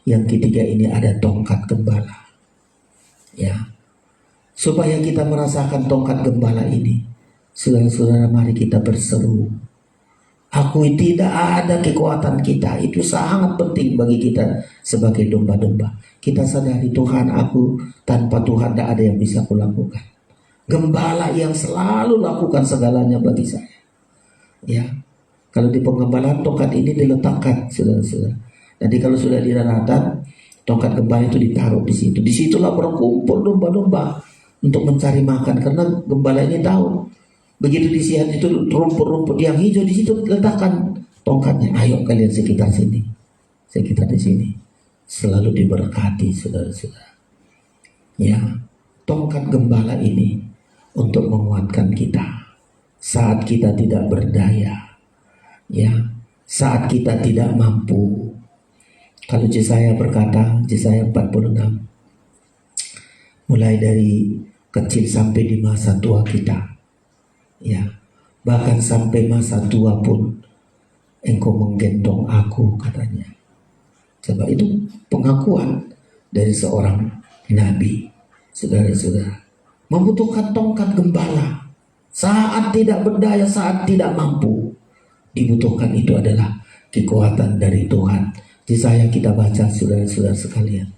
Speaker 2: yang ketiga ini ada tongkat gembala. Ya, supaya kita merasakan tongkat gembala ini, saudara-saudara, mari kita berseru. Aku tidak ada kekuatan kita. Itu sangat penting bagi kita sebagai domba-domba. Kita sadari Tuhan, aku tanpa Tuhan tidak ada yang bisa kulakukan. Gembala yang selalu lakukan segalanya bagi saya. Ya, kalau di penggembalaan tongkat ini diletakkan, saudara-saudara. Nanti kalau sudah di daratan, tongkat gembala itu ditaruh di situ. Disitulah berkumpul domba-domba untuk mencari makan, karena gembala ini tahu. Begitu di siang itu rumput-rumput yang hijau, di situ letakkan tongkatnya. Ayo kalian sekitar sini, sekitar di sini. Selalu diberkati, saudara-saudara. Ya, tongkat gembala ini untuk menguatkan kita saat kita tidak berdaya. Ya, saat kita tidak mampu. Kalau Yesaya berkata, Yesaya 46, mulai dari kecil sampai di masa tua kita. Ya, bahkan sampai masa tua pun engkau menggendong aku, katanya. Coba, itu pengakuan dari seorang nabi, saudara-saudara. Membutuhkan tongkat gembala saat tidak berdaya, saat tidak mampu. Dibutuhkan itu adalah kekuatan dari Tuhan. Yesaya kita baca, saudara-saudara sekalian.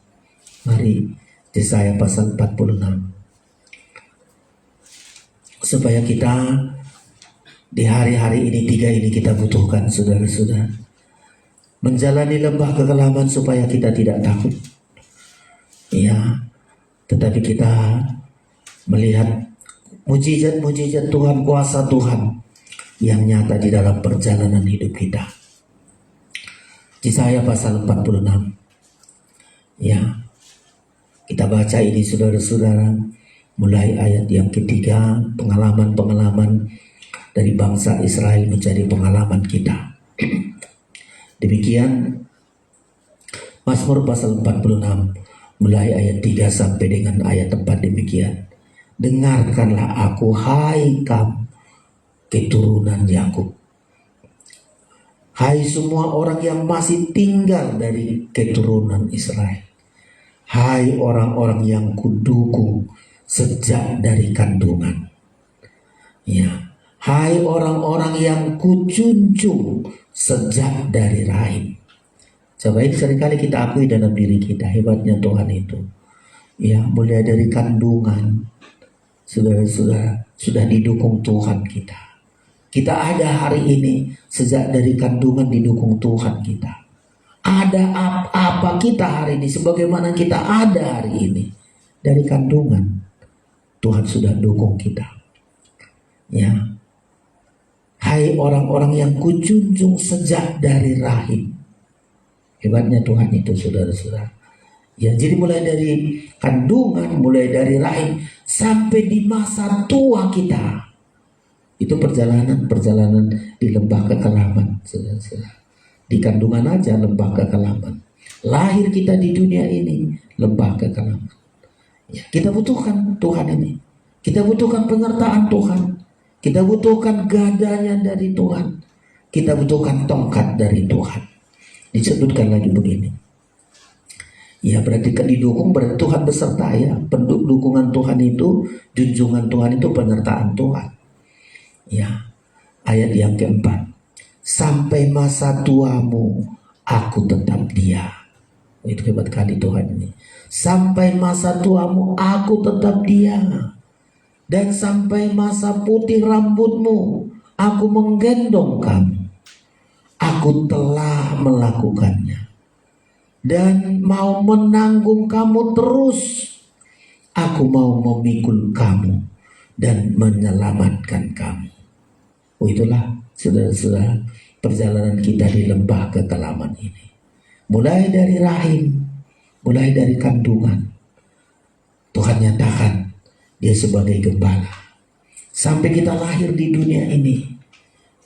Speaker 2: Mari Yesaya pasal 46. Supaya kita di hari-hari ini, tiga ini kita butuhkan, saudara-saudara. Menjalani lembah kekelaman supaya kita tidak takut. Ya, tetapi kita melihat mujizat-mujizat Tuhan, kuasa Tuhan yang nyata di dalam perjalanan hidup kita. Yesaya pasal 46. Ya, kita baca ini, saudara-saudara. Mulai ayat yang ketiga, pengalaman-pengalaman dari bangsa Israel menjadi pengalaman kita. Demikian Mazmur pasal 46, mulai ayat 3 sampai dengan ayat 4 demikian. Dengarkanlah aku, hai kamu keturunan Yakub. Hai semua orang yang masih tinggal dari keturunan Israel. Hai orang-orang yang kudukung sejak dari kandungan. Ya, hai orang-orang yang kujunjung sejak dari rahim. Coba, ini seringkali kita akui dalam diri kita, hebatnya Tuhan itu. Ya, mulai dari kandungan, saudara-saudara, sudah didukung Tuhan kita. Kita ada hari ini sejak dari kandungan didukung Tuhan kita. Ada apa kita hari ini, sebagaimana kita ada hari ini dari kandungan. Tuhan sudah dukung kita. Ya. Hai orang-orang yang kujunjung sejak dari rahim. Hebatnya Tuhan itu, saudara-saudara. Ya, jadi mulai dari kandungan, mulai dari rahim sampai di masa tua kita. Itu perjalanan di lembah kekelaman, saudara-saudara. Di kandungan aja lembah kekelaman. Lahir kita di dunia ini lembah kekelaman. Ya, kita butuhkan Tuhan ini. Kita butuhkan penyertaan Tuhan. Kita butuhkan gadanya dari Tuhan. Kita butuhkan tongkat dari Tuhan. Disebutkan lagi begini. Ya berarti kan didukung, berarti Tuhan beserta ya. Dukungan Tuhan itu, junjungan Tuhan itu penyertaan Tuhan. Ya, ayat yang keempat. Sampai masa tuamu aku tetap dia. Itu hebat kali Tuhan ini. Sampai masa tuamu aku tetap dia. Dan sampai masa putih rambutmu aku menggendong kamu. Aku telah melakukannya dan mau menanggung kamu terus. Aku mau memikul kamu dan menyelamatkan kamu. Oh, itulah saudara-saudara perjalanan kita di lembah kekelaman ini. Mulai dari rahim, mulai dari kandungan, Tuhan nyatakan Dia sebagai gembala. Sampai kita lahir di dunia ini,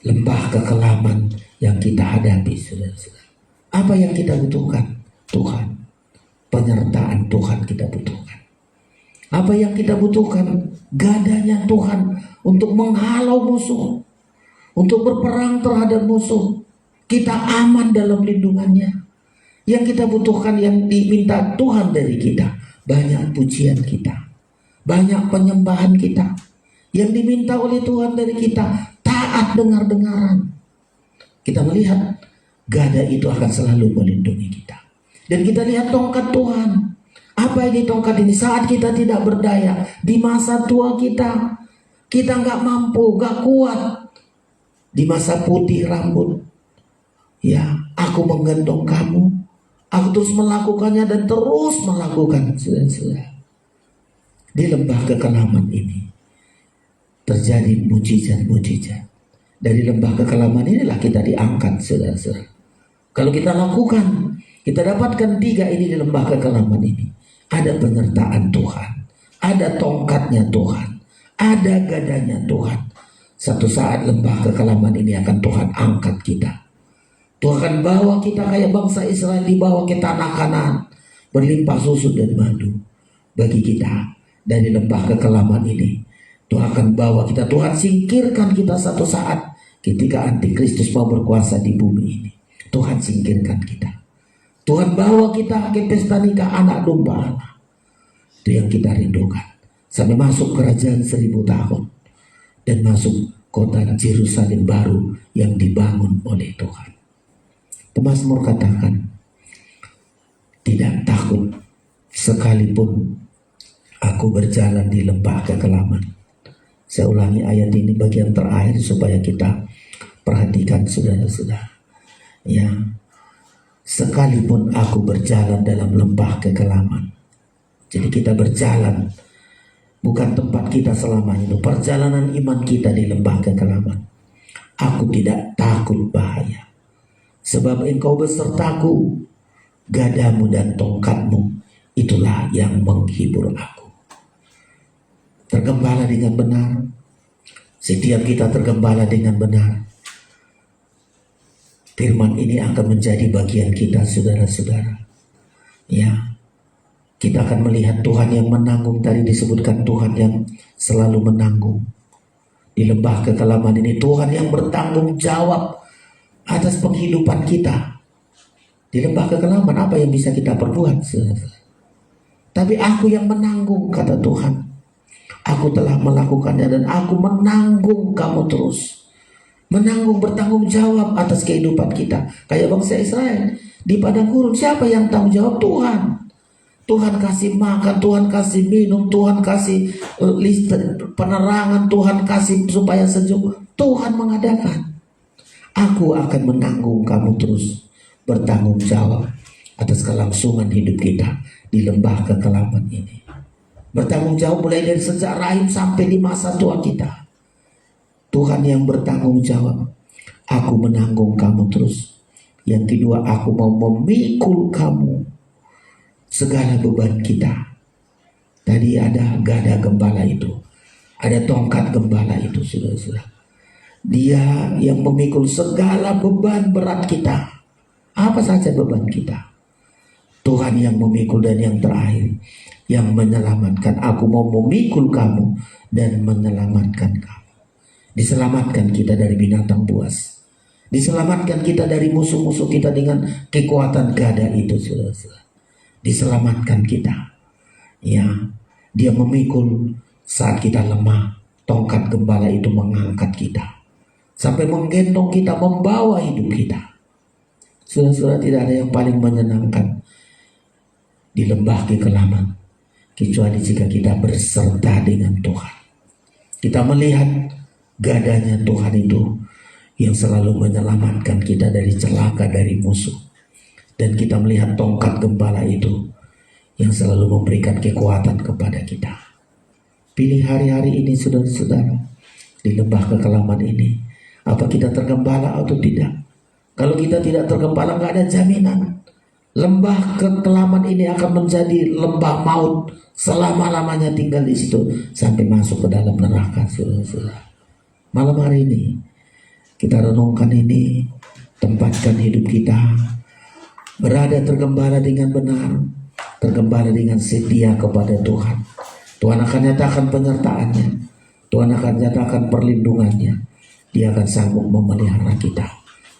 Speaker 2: lembah kekelaman yang kita hadapi, saudara-saudara. Apa yang kita butuhkan? Tuhan. Penyertaan Tuhan kita butuhkan. Apa yang kita butuhkan? Gadanya Tuhan untuk menghalau musuh, untuk berperang terhadap musuh. Kita aman dalam lindungannya. Yang kita butuhkan, yang diminta Tuhan dari kita, banyak pujian kita, banyak penyembahan kita. Yang diminta oleh Tuhan dari kita, taat dengar-dengaran. Kita melihat gada itu akan selalu melindungi kita. Dan kita lihat tongkat Tuhan. Apa ini tongkat ini? Saat kita tidak berdaya, di masa tua kita nggak mampu, nggak kuat. Di masa putih rambut, ya, aku menggendong kamu. Aku terus melakukannya dan terus melakukan. Saudara-saudara, di lembah kekelaman ini terjadi mujizat-mujizat. Dari lembah kekelaman inilah kita diangkat, saudara-saudara. Kalau kita lakukan, kita dapatkan 3 ini di lembah kekelaman ini. Ada penyertaan Tuhan, ada tongkatnya Tuhan, ada gadanya Tuhan. Satu saat lembah kekelaman ini akan Tuhan angkat kita. Tuhan akan bawa kita kayak bangsa Israel dibawa ke tanah Kanaan, berlimpah susu dan madu. Bagi kita dari lembah kekelaman ini, Tuhan akan bawa kita. Tuhan singkirkan kita satu saat ketika antikristus mau berkuasa di bumi ini. Tuhan singkirkan kita. Tuhan bawa kita ke pesta nikah anak domba Allah. Itu yang kita rindukan. Sampai masuk kerajaan 1000 tahun. Dan masuk kota Yerusalem baru yang dibangun oleh Tuhan. Pemazmur katakan, tidak takut sekalipun aku berjalan di lembah kekelaman. Saya ulangi ayat ini bagian terakhir supaya kita perhatikan, saudara-saudara. Ya, sekalipun aku berjalan dalam lembah kekelaman. Jadi kita berjalan, bukan tempat kita selama itu. Perjalanan iman kita di lembah kekelaman. Aku tidak takut bahaya, sebab engkau besertaku, gadamu dan tongkatmu, itulah yang menghibur aku. Tergembala dengan benar. Setiap kita tergembala dengan benar. Firman ini akan menjadi bagian kita, saudara-saudara. Ya, kita akan melihat Tuhan yang menanggung. Tadi disebutkan Tuhan yang selalu menanggung. Di lembah kekelaman ini Tuhan yang bertanggung jawab atas penghidupan kita. Di lembah kekelaman apa yang bisa kita perbuat, saudara? Tapi aku yang menanggung, kata Tuhan. Aku telah melakukannya dan aku menanggung kamu terus. Menanggung, bertanggung jawab atas kehidupan kita. Kayak bangsa Israel di padang gurun, siapa yang tanggung jawab? Tuhan. Tuhan kasih makan, Tuhan kasih minum, Tuhan kasih listrik, penerangan, Tuhan kasih supaya sejuk. Tuhan mengadakan. Aku akan menanggung kamu terus, bertanggung jawab atas kelangsungan hidup kita di lembah kekelaman ini. Bertanggung jawab mulai dari sejak rahim sampai di masa tua kita. Tuhan yang bertanggung jawab. Aku menanggung kamu terus. Yang kedua, aku mau memikul kamu segala beban kita. Tadi ada gada gembala itu, ada tongkat gembala itu, saudara-saudara. Dia yang memikul segala beban berat kita. Apa saja beban kita, Tuhan yang memikul. Dan yang terakhir, yang menyelamatkan. Aku mau memikul kamu dan menyelamatkan kamu. Diselamatkan kita dari binatang buas. Diselamatkan kita dari musuh-musuh kita dengan kekuatan gada itu, saudara-saudara. diselamatkan kita. Ya, dia memikul saat kita lemah. Tongkat gembala itu mengangkat kita sampai menggendong kita, membawa hidup kita. Saudara-saudara, tidak ada yang paling menyenangkan di lembah kekelaman kecuali jika kita berserta dengan Tuhan. Kita melihat gadanya Tuhan itu yang selalu menyelamatkan kita dari celaka, dari musuh. Dan kita melihat tongkat gembala itu yang selalu memberikan kekuatan kepada kita. Pilih hari-hari ini, saudara-saudara, di lembah kekelaman ini, apa kita tergembala atau tidak? Kalau kita tidak tergembala, nggak ada jaminan lembah kekelaman ini akan menjadi lembah maut, selama-lamanya tinggal di situ sampai masuk ke dalam neraka, saudara-saudara. Malam hari ini kita renungkan ini, tempatkan hidup kita berada tergembala dengan benar, tergembala dengan setia kepada Tuhan. Tuhan akan nyatakan penyertaannya, Tuhan akan nyatakan perlindungannya. Dia akan sanggup memelihara kita.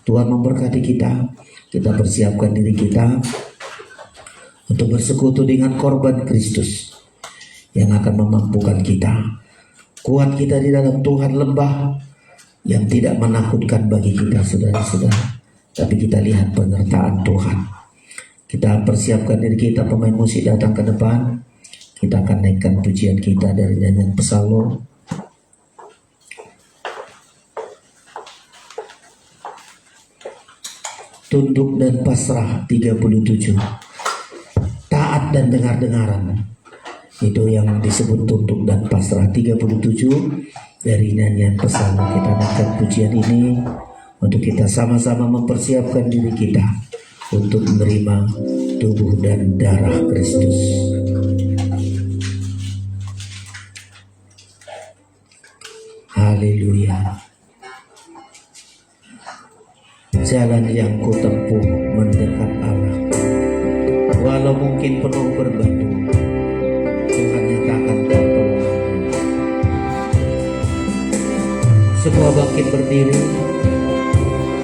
Speaker 2: Tuhan memberkati kita. Kita persiapkan diri kita untuk bersekutu dengan korban Kristus yang akan memampukan kita. Kuat kita di dalam Tuhan, lembah yang tidak menakutkan bagi kita, saudara-saudara. Tapi kita lihat penyertaan Tuhan. Kita persiapkan diri kita, pemain musik datang ke depan. Kita akan naikkan pujian kita dari nyanyian Psalm. Tunduk dan pasrah 37. Taat dan dengar-dengaran. Itu yang disebut tunduk dan pasrah 37 dari nyanyian Psalm. Kita naikkan pujian ini untuk kita sama-sama mempersiapkan diri kita untuk menerima tubuh dan darah Kristus. Haleluya. Jalan yang ku tempuh mendekat Allah, walau mungkin penuh berbatu, Tuhan nyatakan pertolongannya. Semua bangkit berdiri.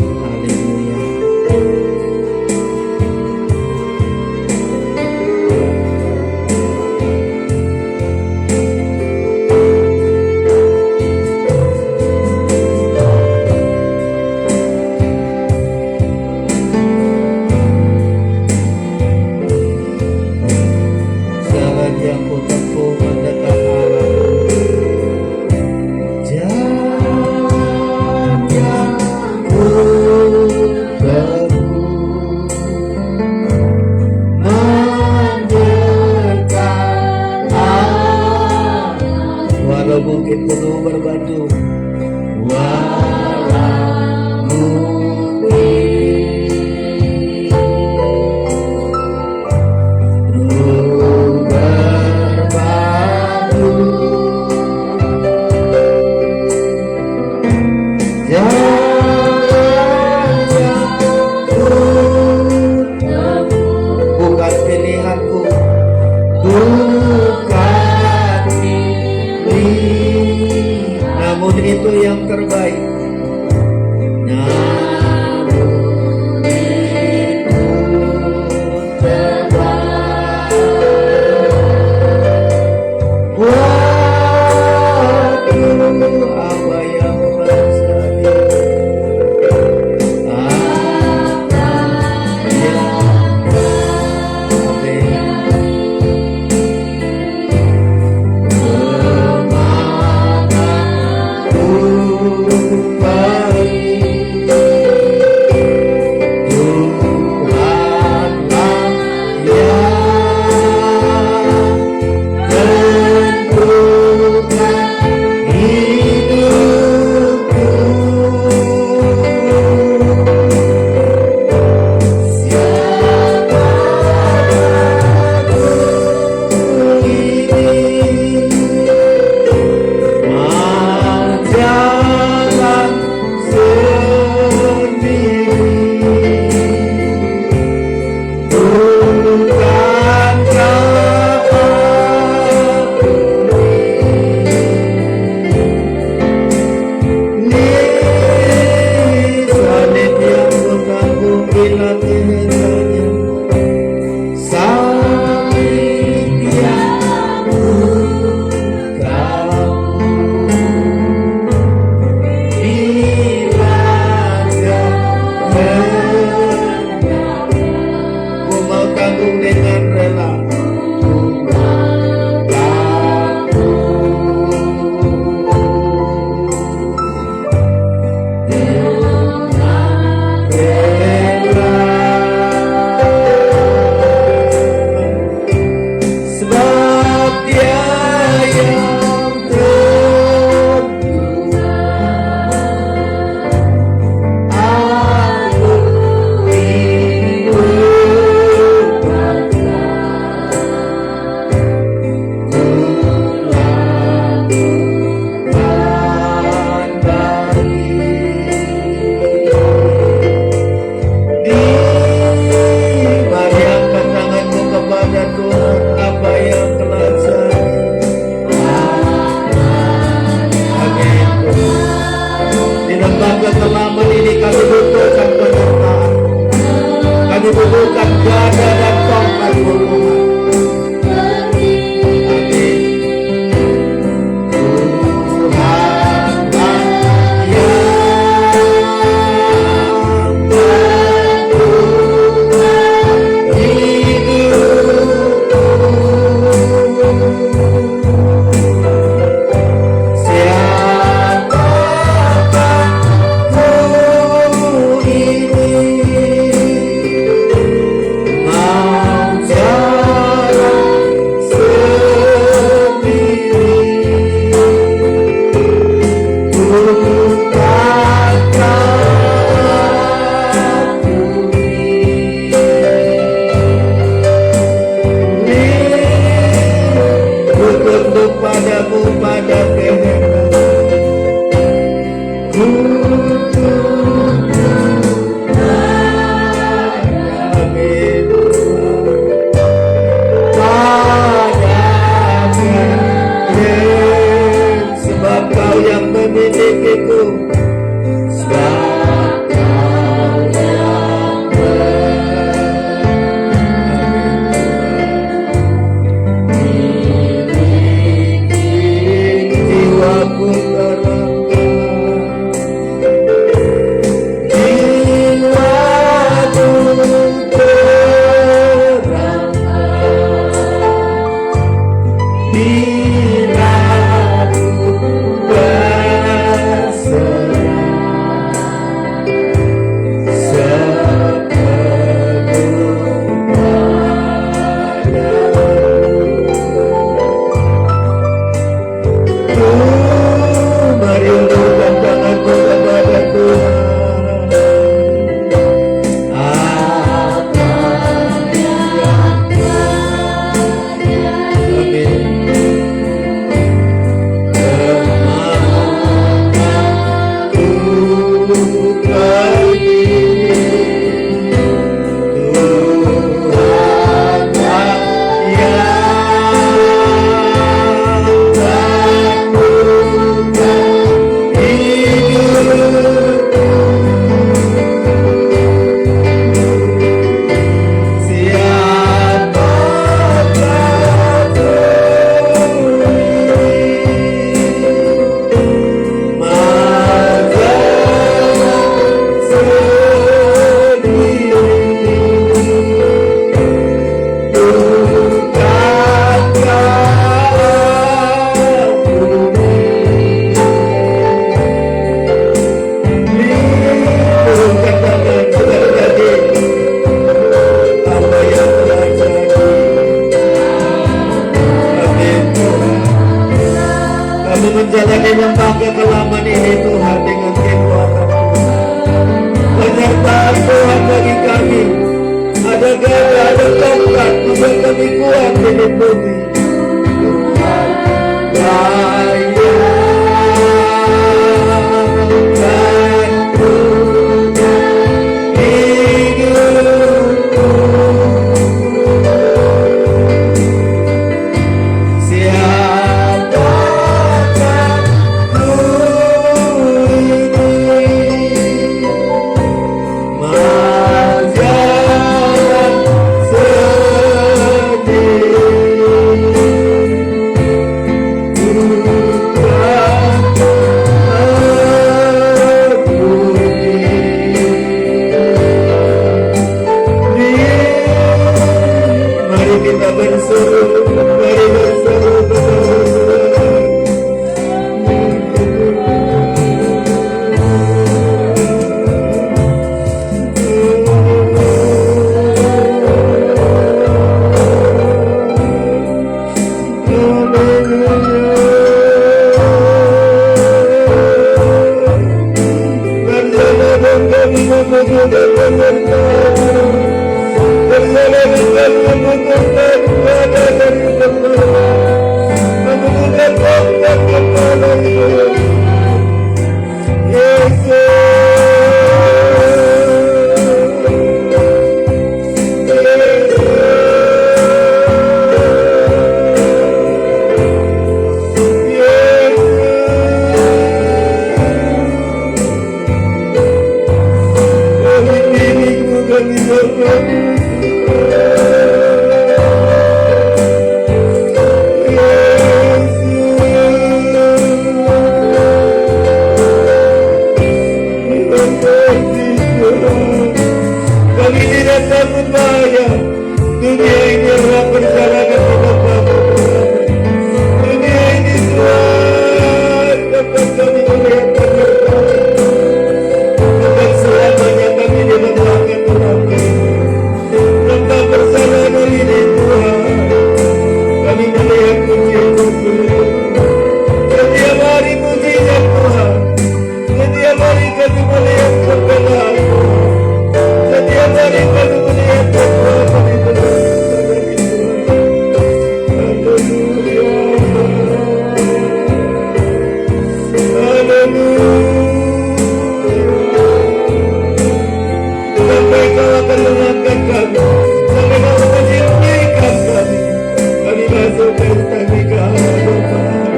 Speaker 2: Haleluya. Mungkin penuh berbatu, walau mungkin penuh berbatu, bukan pilihanku, bukan namun itu yang terbaik. Namun itu terbaik. Waktu apa yang terjadi, apa yang terjadi. Salib yang ku tanggung bila tiada,
Speaker 1: bukan gada dan tongkatmu. menjalani lembah kekelaman ini Tuhan dengan kekuatan Tuhan. Penyertaan Tuhan bagi kami. Ada gada, ada tongkat, juga kami kuat ini bumi. Tuhan layak dan punya hidupku. Siapakah ku ini? Majalah sendiri.
Speaker 3: Kami tidak takut bahaya. Dunia ini adalah perjalanan hidup kami. Dunia ini Tuhan dapat kami melihat penyertaan. Bukan selamanya kami dilemahkan Tuhan. Lembah persalahan ini Tuhan. Kami melihat mujizat-Mu. Setiap hari mujizat Tuhan. Setiap hari kami melihat pembelaan-Mu. Setiap hari kami melihat Tuhan kami berdoa dari Tuhan. Haleluya. Haleluya. Sampai Kau akan mengangkat kami. Sampai Kau akan menyingkirkan kami. Kami masuk pesta nikahan Tuhan.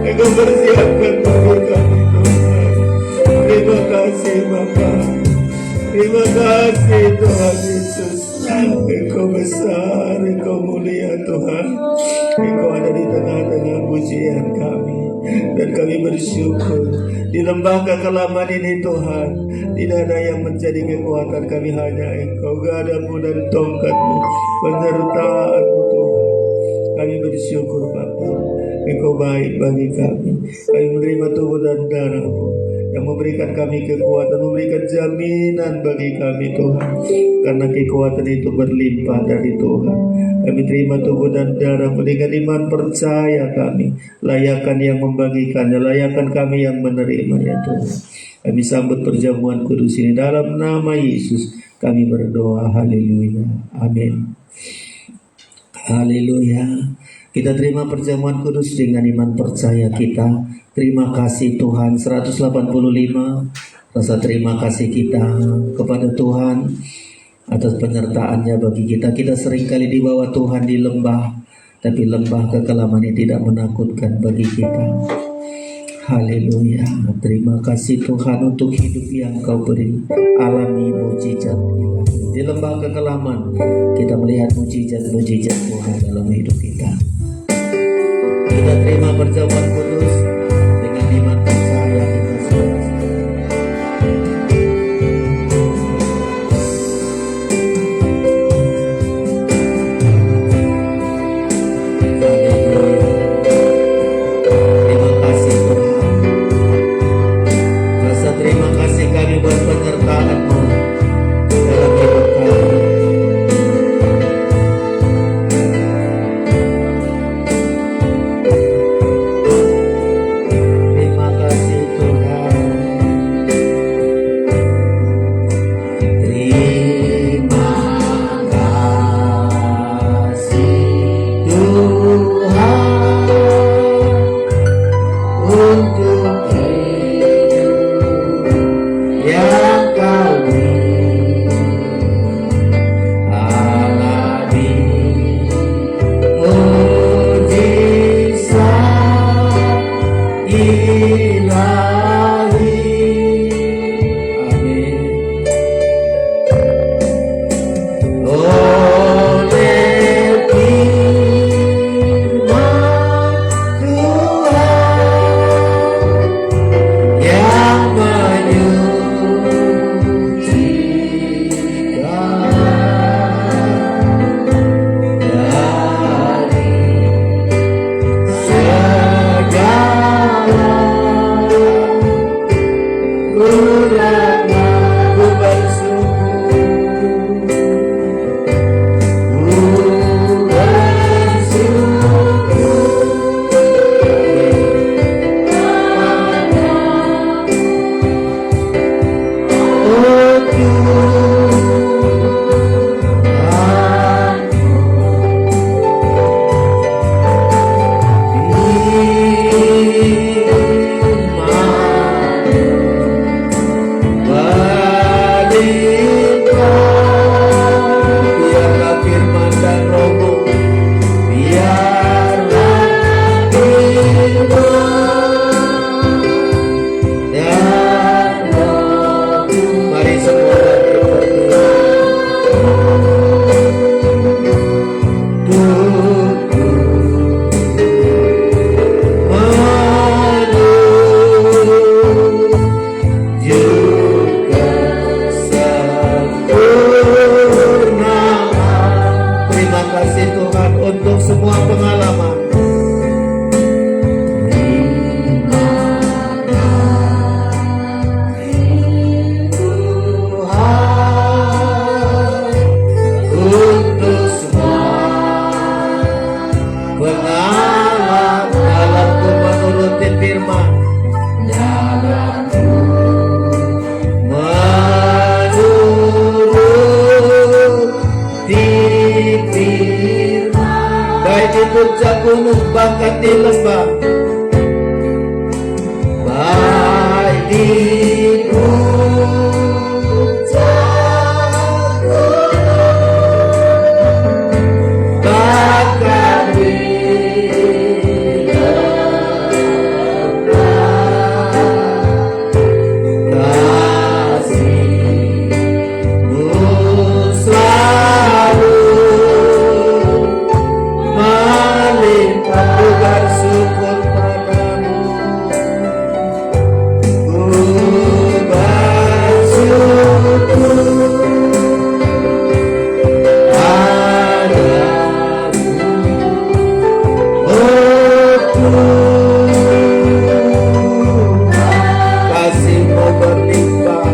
Speaker 3: Engkau persiapkan bagi kami Tuhan. Terima kasih Bapa. Terima kasih Tuhan Yesus. Engkau besar, Engkau mulia Tuhan. Engkau ada di tengah-tengah pujian kami. Dan kami bersyukur di lembah kekelaman ini Tuhan. Tidak ada yang menjadi kekuatan kami, hanya Engkau. Gadamu dan tongkatmu, penyertaan-Mu Tuhan. Kami bersyukur Bapa. Engkau baik bagi kami. Kami menerima tubuh dan darah-Mu yang memberikan kami kekuatan, memberikan jaminan bagi kami Tuhan. Karena kekuatan itu berlimpah dari Tuhan. Kami terima tubuh dan darah dengan iman percaya kami. Layakan yang membagikannya, layakan kami yang menerima ya Tuhan. Kami sambut perjamuan kudus ini dalam nama Yesus. Kami berdoa, haleluya, amin. Haleluya. Kita terima perjamuan kudus dengan iman percaya kita. Terima kasih Tuhan. 185 rasa terima kasih kita kepada Tuhan atas penyertaannya bagi kita. Kita seringkali di bawah Tuhan di lembah, tapi lembah kekelaman ini tidak menakutkan bagi kita. Haleluya. Terima kasih Tuhan untuk hidup yang Kau beri. Alami mujizat ilahi. Di lembah kekelaman kita melihat mujizat-mujizat Tuhan dalam hidup kita. Kita terima perjamuan kudus dengan iman percaya kita semua. Terima kasih Tuhan. Rasa terima kasih kami buat penyertaan-Mu dalam hidup kami. bahkan di lembah. Baik di puncak gunung, bahkan di kasih-Mu selalu melimpah. Ku bersyukur padamu, ku bersyukur padamu, oh Tuhan. Kasih-Mu berlimpah,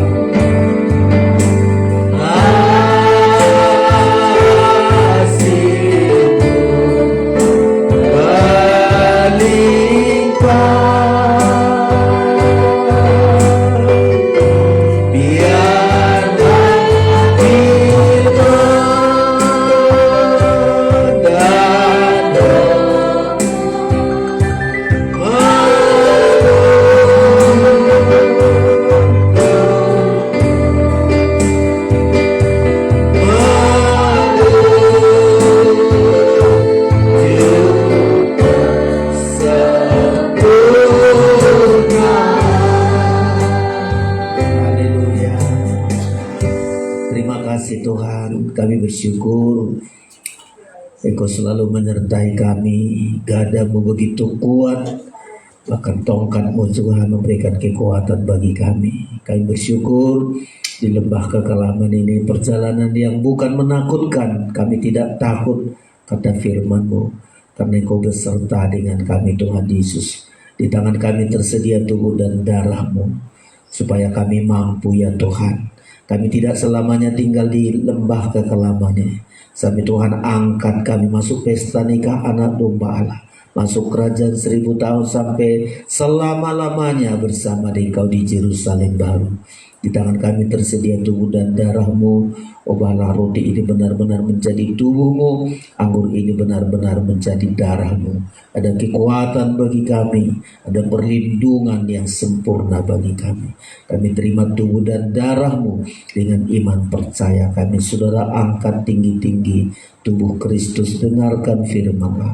Speaker 3: kasih-Mu berlimpah. Biarlah firman dan
Speaker 2: Haleluya. Terima kasih Tuhan, kami bersyukur Engkau selalu menyertai kami. Gadamu begitu kuat, bahkan tongkatmu Tuhan memberikan kekuatan bagi kami. Kami bersyukur di lembah kekelaman ini, perjalanan yang bukan menakutkan. Kami tidak takut kata firman-Mu, karena Engkau beserta dengan kami Tuhan Yesus. Di tangan kami tersedia tubuh dan darah-Mu, supaya kami mampu ya Tuhan. Kami tidak selamanya tinggal di lembah kekelamannya. Sampai Tuhan angkat kami masuk pesta nikah anak domba Allah, masuk kerajaan 1000 tahun sampai selama-lamanya bersama Engkau di Yerusalem baru. Di tangan kami tersedia tubuh dan darah-Mu. Ubahlah roti ini benar-benar menjadi tubuh-Mu, anggur ini benar-benar menjadi darah-Mu. Ada kekuatan bagi kami, ada perlindungan yang sempurna bagi kami. Kami terima tubuh dan darah-Mu dengan iman percaya. Kami saudara angkat tinggi-tinggi tubuh Kristus, dengarkan firman Allah.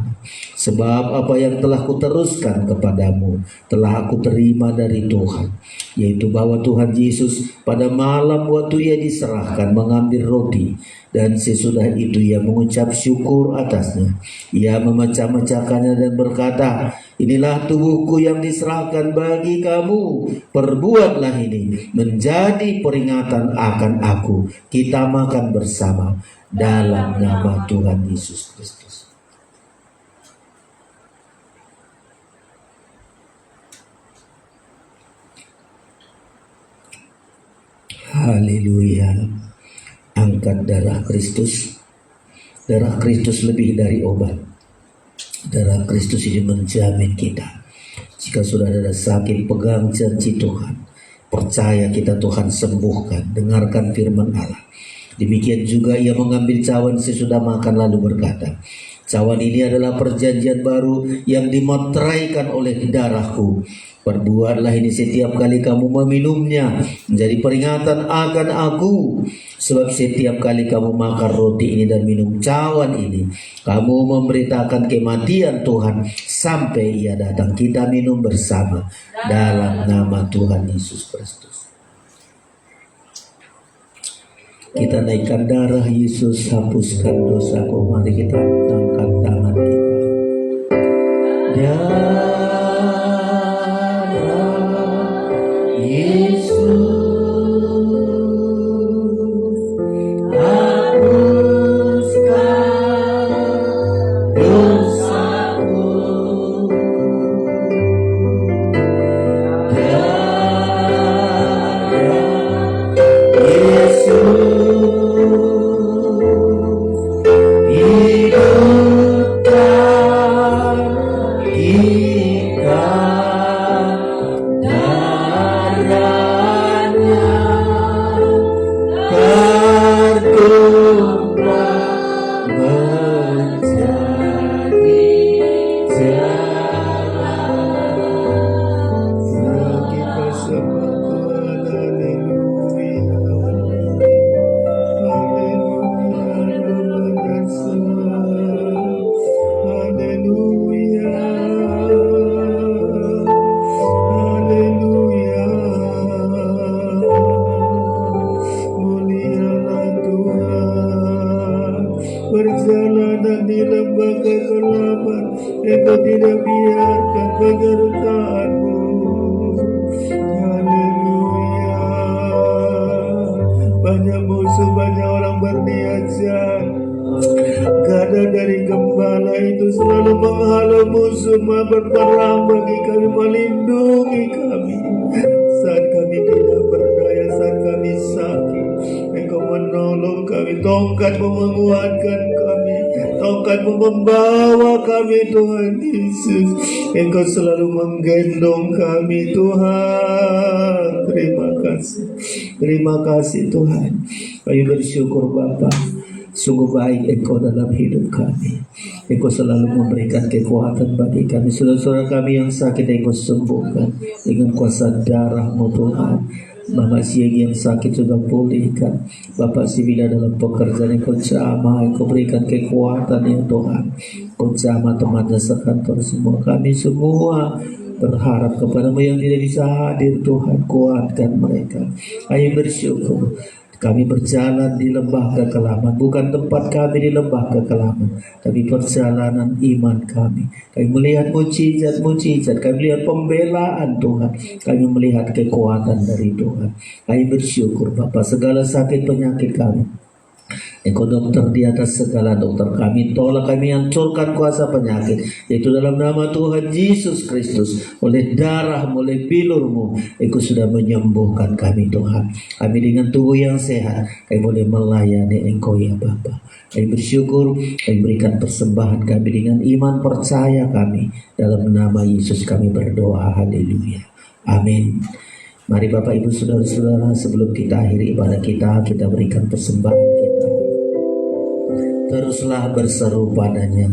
Speaker 2: Sebab apa yang telah kuteruskan kepadamu telah aku terima dari Tuhan, yaitu bahwa Tuhan Yesus pada malam waktu Ia diserahkan mengambil roti, dan sesudah itu Ia mengucap syukur atasnya. Ia memecah-mecahkannya dan berkata, inilah tubuhku yang diserahkan bagi kamu. Perbuatlah ini menjadi peringatan akan aku. Kita makan bersama dalam nama Tuhan Yesus Kristus. Haleluya. Angkat darah Kristus. Darah Kristus lebih dari obat. Darah Kristus ini menjamin kita. Jika sudah ada sakit, pegang janji Tuhan. Percaya kita Tuhan sembuhkan. Dengarkan firman Allah. Demikian juga Ia mengambil cawan sesudah makan lalu berkata, cawan ini adalah perjanjian baru yang dimeteraikan oleh darahku. Perbuatlah ini setiap kali kamu meminumnya menjadi peringatan akan aku. Sebab setiap kali kamu makan roti ini dan minum cawan ini, kamu memberitakan kematian Tuhan sampai Ia datang. Kita minum bersama dalam nama Tuhan Yesus Kristus. Kita naikkan darah Yesus, hapuskan dosaku. Mari kita angkat tangan kita. Darah Yesus, hapuskan dosaku. Hidupkan kita.
Speaker 3: di lembah kegelapan, Engkau tidak biarkan penyertaan-Mu. Haleluya. Banyak musuh, banyak orang berniat jahat. Gada dari gembala itu selalu menghalau musuh, berperang bagi kami, melindungi kami. Saat kami tidak berdaya, saat kami sakit, Engkau menolong kami. Tongkat-Mu menguatkan kami, Tongkat-Mu membawa kami, Tuhan Yesus. Engkau selalu menggendong kami, Tuhan. Terima kasih Tuhan. Kami bersyukur Bapa. Sungguh baik Engkau dalam hidup kami. Engkau selalu memberikan kekuatan bagi kami. Saudara-saudara kami yang sakit Engkau sembuhkan dengan kuasa darah-Mu Tuhan. Mama Siegi yang sakit juga pulihkan. Bapak Sibila dalam pekerjaan Engkau jamah, Engkau berikan kekuatan ya Tuhan. Engkau jamah temannya sekantor semua. Kami semua berharap kepada-Mu yang tidak bisa hadir Tuhan, kuatkan mereka. Ayo bersyukur. Kami berjalan di lembah kekelaman, bukan tempat kami di lembah kekelaman, tapi perjalanan iman kami. Kami melihat mujizat-mujizat, kami melihat pembelaan Tuhan, kami melihat kekuatan dari Tuhan. Kami bersyukur Bapa, segala sakit penyakit kami, Engkau dokter di atas segala dokter, kami tolak, kami hancurkan kuasa penyakit, yaitu dalam nama Tuhan Yesus Kristus. Oleh darah-Mu, oleh bilur-Mu, Engkau sudah menyembuhkan kami Tuhan. Kami dengan tubuh yang sehat, kami boleh melayani Engkau ya Bapa. Kami bersyukur, kami berikan persembahan kami dengan iman percaya kami. Dalam nama Yesus kami berdoa, haleluya, amin. Mari Bapak Ibu Saudara-saudara, sebelum kita akhiri ibadah kita berikan persembahan kita. Teruslah berseru padanya.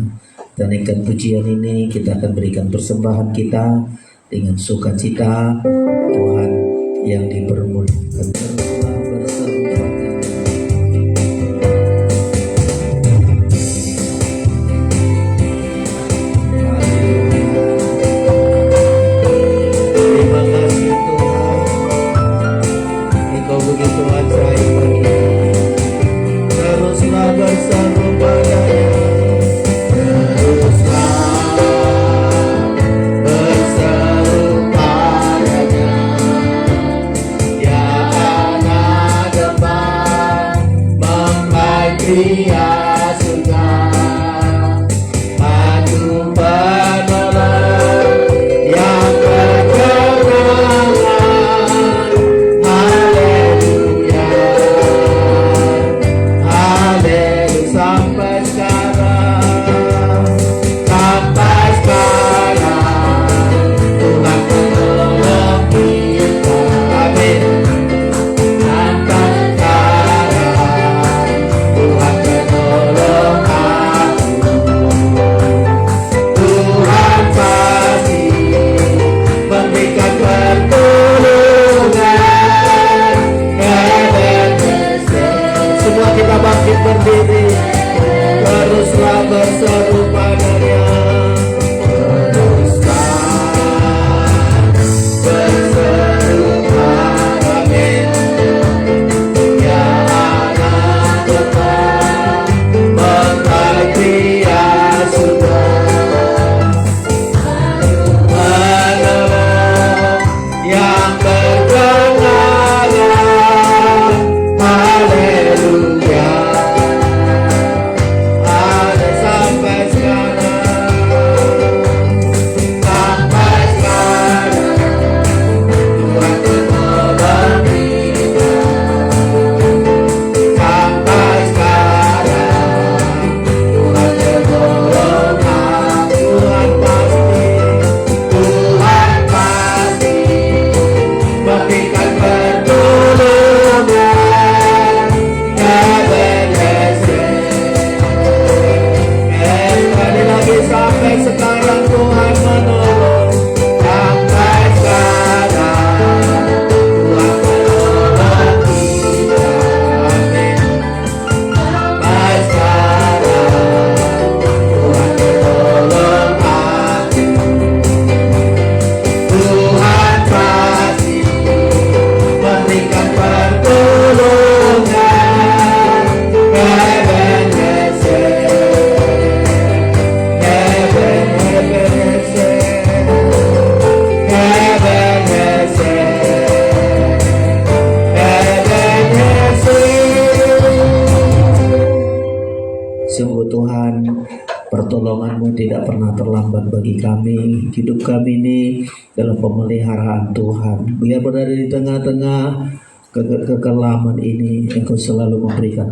Speaker 3: Dan ikan pujian ini kita akan berikan persembahan kita dengan sukacita. Tuhan yang dipermuliakan. Teruslah berseru padanya. Terima kasih Tuhan. Engkau begitu ajaib bagi kami. Teruslah berseru padanya.
Speaker 2: Sungguh Tuhan, pertolongan-Mu tidak pernah terlambat bagi kami. Hidup kami ini dalam pemeliharaan Tuhan. Biar berada di tengah-tengah kekelaman ini, Engkau selalu memberikan